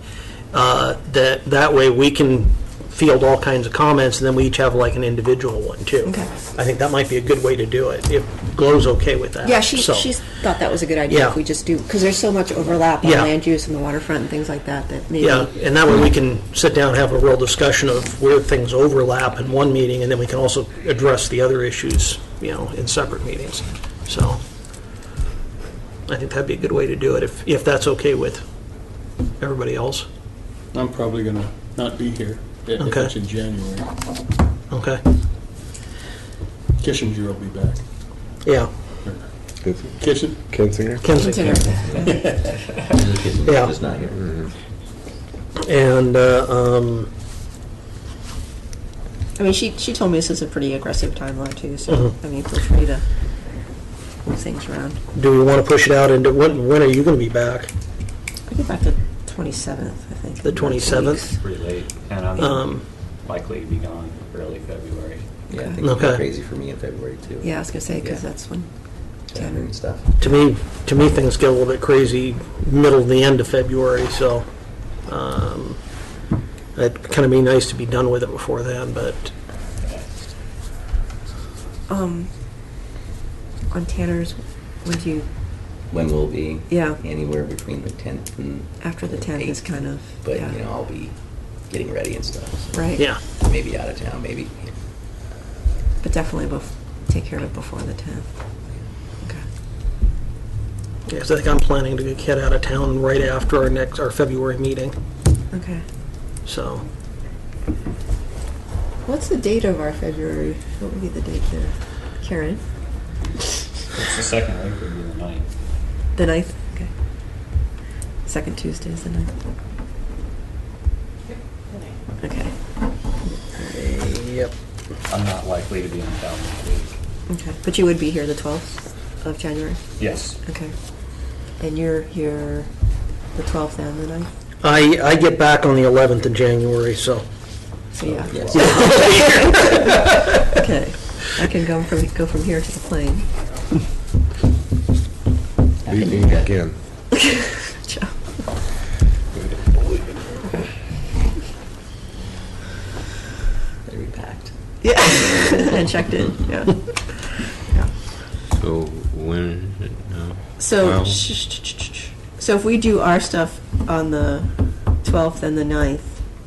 That way we can field all kinds of comments, and then we each have like an individual one too. Okay. I think that might be a good way to do it, if Glow's okay with that. Yeah, she So, thought that was a good idea Yeah. if we just do, because there's so much overlap on Yeah. land use and the waterfront and things like that, that maybe. Yeah, and that way we can sit down and have a real discussion of where things overlap in one meeting, and then we can also address the other issues, in separate meetings. So I think that'd be a good way to do it, if that's okay with everybody else. I'm probably going to not be here if Okay. it's in January. Okay, Kissinger will be back. yeah. Kitchen? Kinsinger? Kinsinger. Yeah. Yeah. Just not here. And, I mean, she told me this is a pretty aggressive timeline too, so, Mhm. I mean, feel free to move things around. do we want to push it out into, when are you going to be back? I get back to 27th, I think. The 27th? Pretty late, and I'm Um, likely to be gone early February. Yeah, I think Okay. it's crazy for me in February too. Yeah, I was gonna say, because that's when January and stuff. To me, things get a little bit crazy middle, the end of February, so it'd kind of be nice to be done with it before then, but on Tanner's, when do you, When we'll be Yeah. anywhere between the 10th and after the 10th is 8th. kind of, But, yeah. you know, I'll be getting ready and stuff. So Right. yeah. maybe out of town, maybe. But definitely take care of it before the 10th. Okay. Yeah, 'cause I think I'm planning to get out of town right after our February meeting, Okay. so. What's the date of our February? What would be the date there? Karen? It's the second week, would be the 9th. The 9th? Okay. Second Tuesday is the 9th. Okay. Yep. I'm not likely to be in town this week. Okay. But you would be here the 12th of January? Yes. Okay. And you're here the 12th and the 9th? I get back on the 11th of January, so. So yeah. Yes. Okay. I can go from here to the plane. Beat me again. Ciao. They repacked. Yeah. And checked in. Yeah. So when is it now? So, Well, so if we do our stuff on the 12th and the 9th,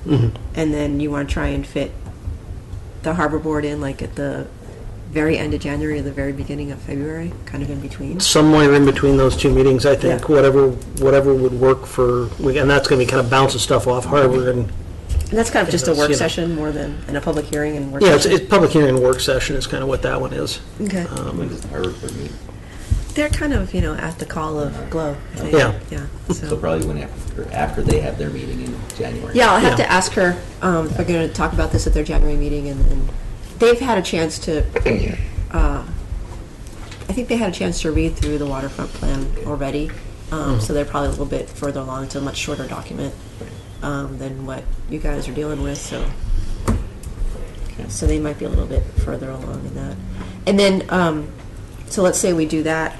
Mhm. and then you want to try and fit the harbor board in like at the very end of January or the very beginning of February, kind of in between. Somewhere in between those two meetings, I think, Yeah. whatever would work for, and that's going to be kind of bouncing stuff off Harbor and, And that's kind of just a Yes, work you know. session more than, and a public hearing and work yeah, it's session. public hearing and work session is kind of what that one is. Okay. When does the harbor board meet? They're kind of, at the call of Glow. I think. Yeah. Yeah. So probably when after they have their meeting in January. Yeah, I'll have Yeah. to ask her if we're going to talk about this at their January meeting, and they've had a chance to. I think they had a chance to read through the waterfront plan already, so they're probably a little bit further along. It's a much shorter document than what you guys are dealing with, so they might be a little bit further along in that. And then, so let's say we do that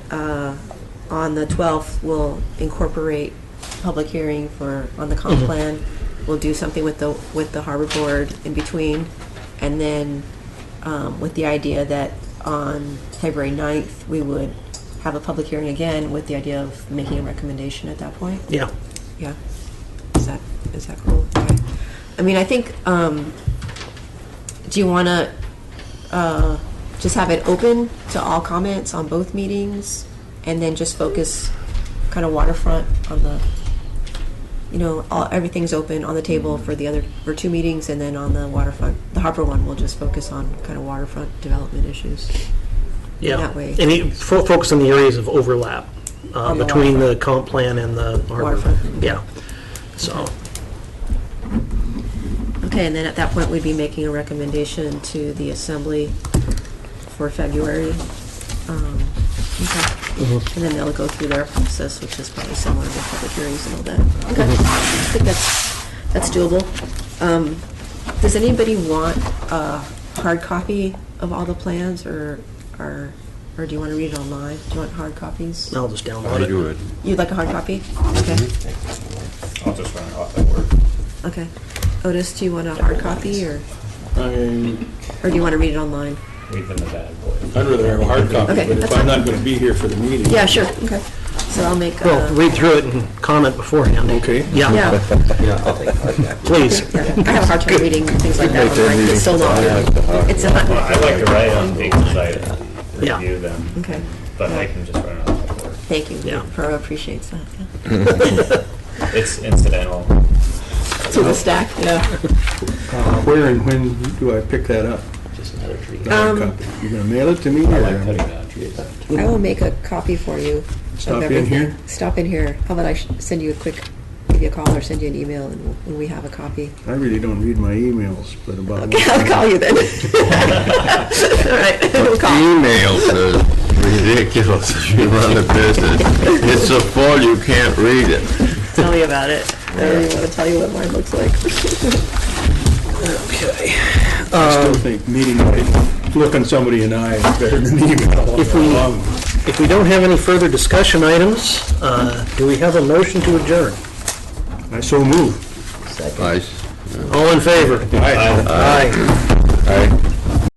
on the 12th. We'll incorporate public hearing on the comp plan. We'll do something with the harbor board in between, and then with the idea that on February 9th we would have a public hearing again with the idea of making a recommendation at that point. Yeah. Yeah. Is that cool? Okay. I mean, I think. Do you want to just have it open to all comments on both meetings, and then just focus kind of waterfront on the, everything's open on the table for the other, for two meetings, and then on the waterfront, the harbor one, we'll just focus on kind of waterfront development issues. Yeah. That way. And focus on the areas of overlap On the between the waterfront. comp plan and the harbor. Waterfront. Yeah. So, Okay, and then at that point, we'd be making a recommendation to the assembly for February. Okay. And then they'll go through their process, which is probably similar to public hearings and all that. Okay, I think that's doable. Does anybody want a hard copy of all the plans, or do you want to read it online? Do you want hard copies? I'll just download I it. do it. You'd like a hard copy? Okay. I'll just run it off at work. Okay. Otis, do you want a hard copy, or do do you want to read it online? We've been the bad boys. I'd rather have a hard copy, Okay, but if that's I'm fine. not going to be here for the meeting. Yeah, sure, okay. So I'll make, Well, read through it and comment beforehand. Okay. Yeah. yeah, I'll take a hard copy. Please. yeah. I have a hard time reading things like that, their online. It's so long. It's not, Well, I like to write on things as I Yeah. review them, okay, but I can just run it off at work. thank you. Yeah. Pro appreciates that, yeah. It's incidental. To the stack, yeah. Where and when do I pick that up? Just another treat. The hard copy. You're going to mail it to me? I or- like putting a appreciate that. I will make a copy for you. of Stop in everything. here? Stop in here. How about I send you a quick, give you a call or send you an email and we have a copy. I really don't read my emails, but about. Okay, I'll call you then. All right, we'll call. Emails are ridiculous if you run a business. It's so full you can't read it. Tell me about it. I don't even want to tell you what mine looks like. Okay. I still think meeting, looking somebody in the eye is better than email. If we don't have any further discussion items, do we have a motion to adjourn? I so move. Nice. All in favor? Aye. Aye. Aye.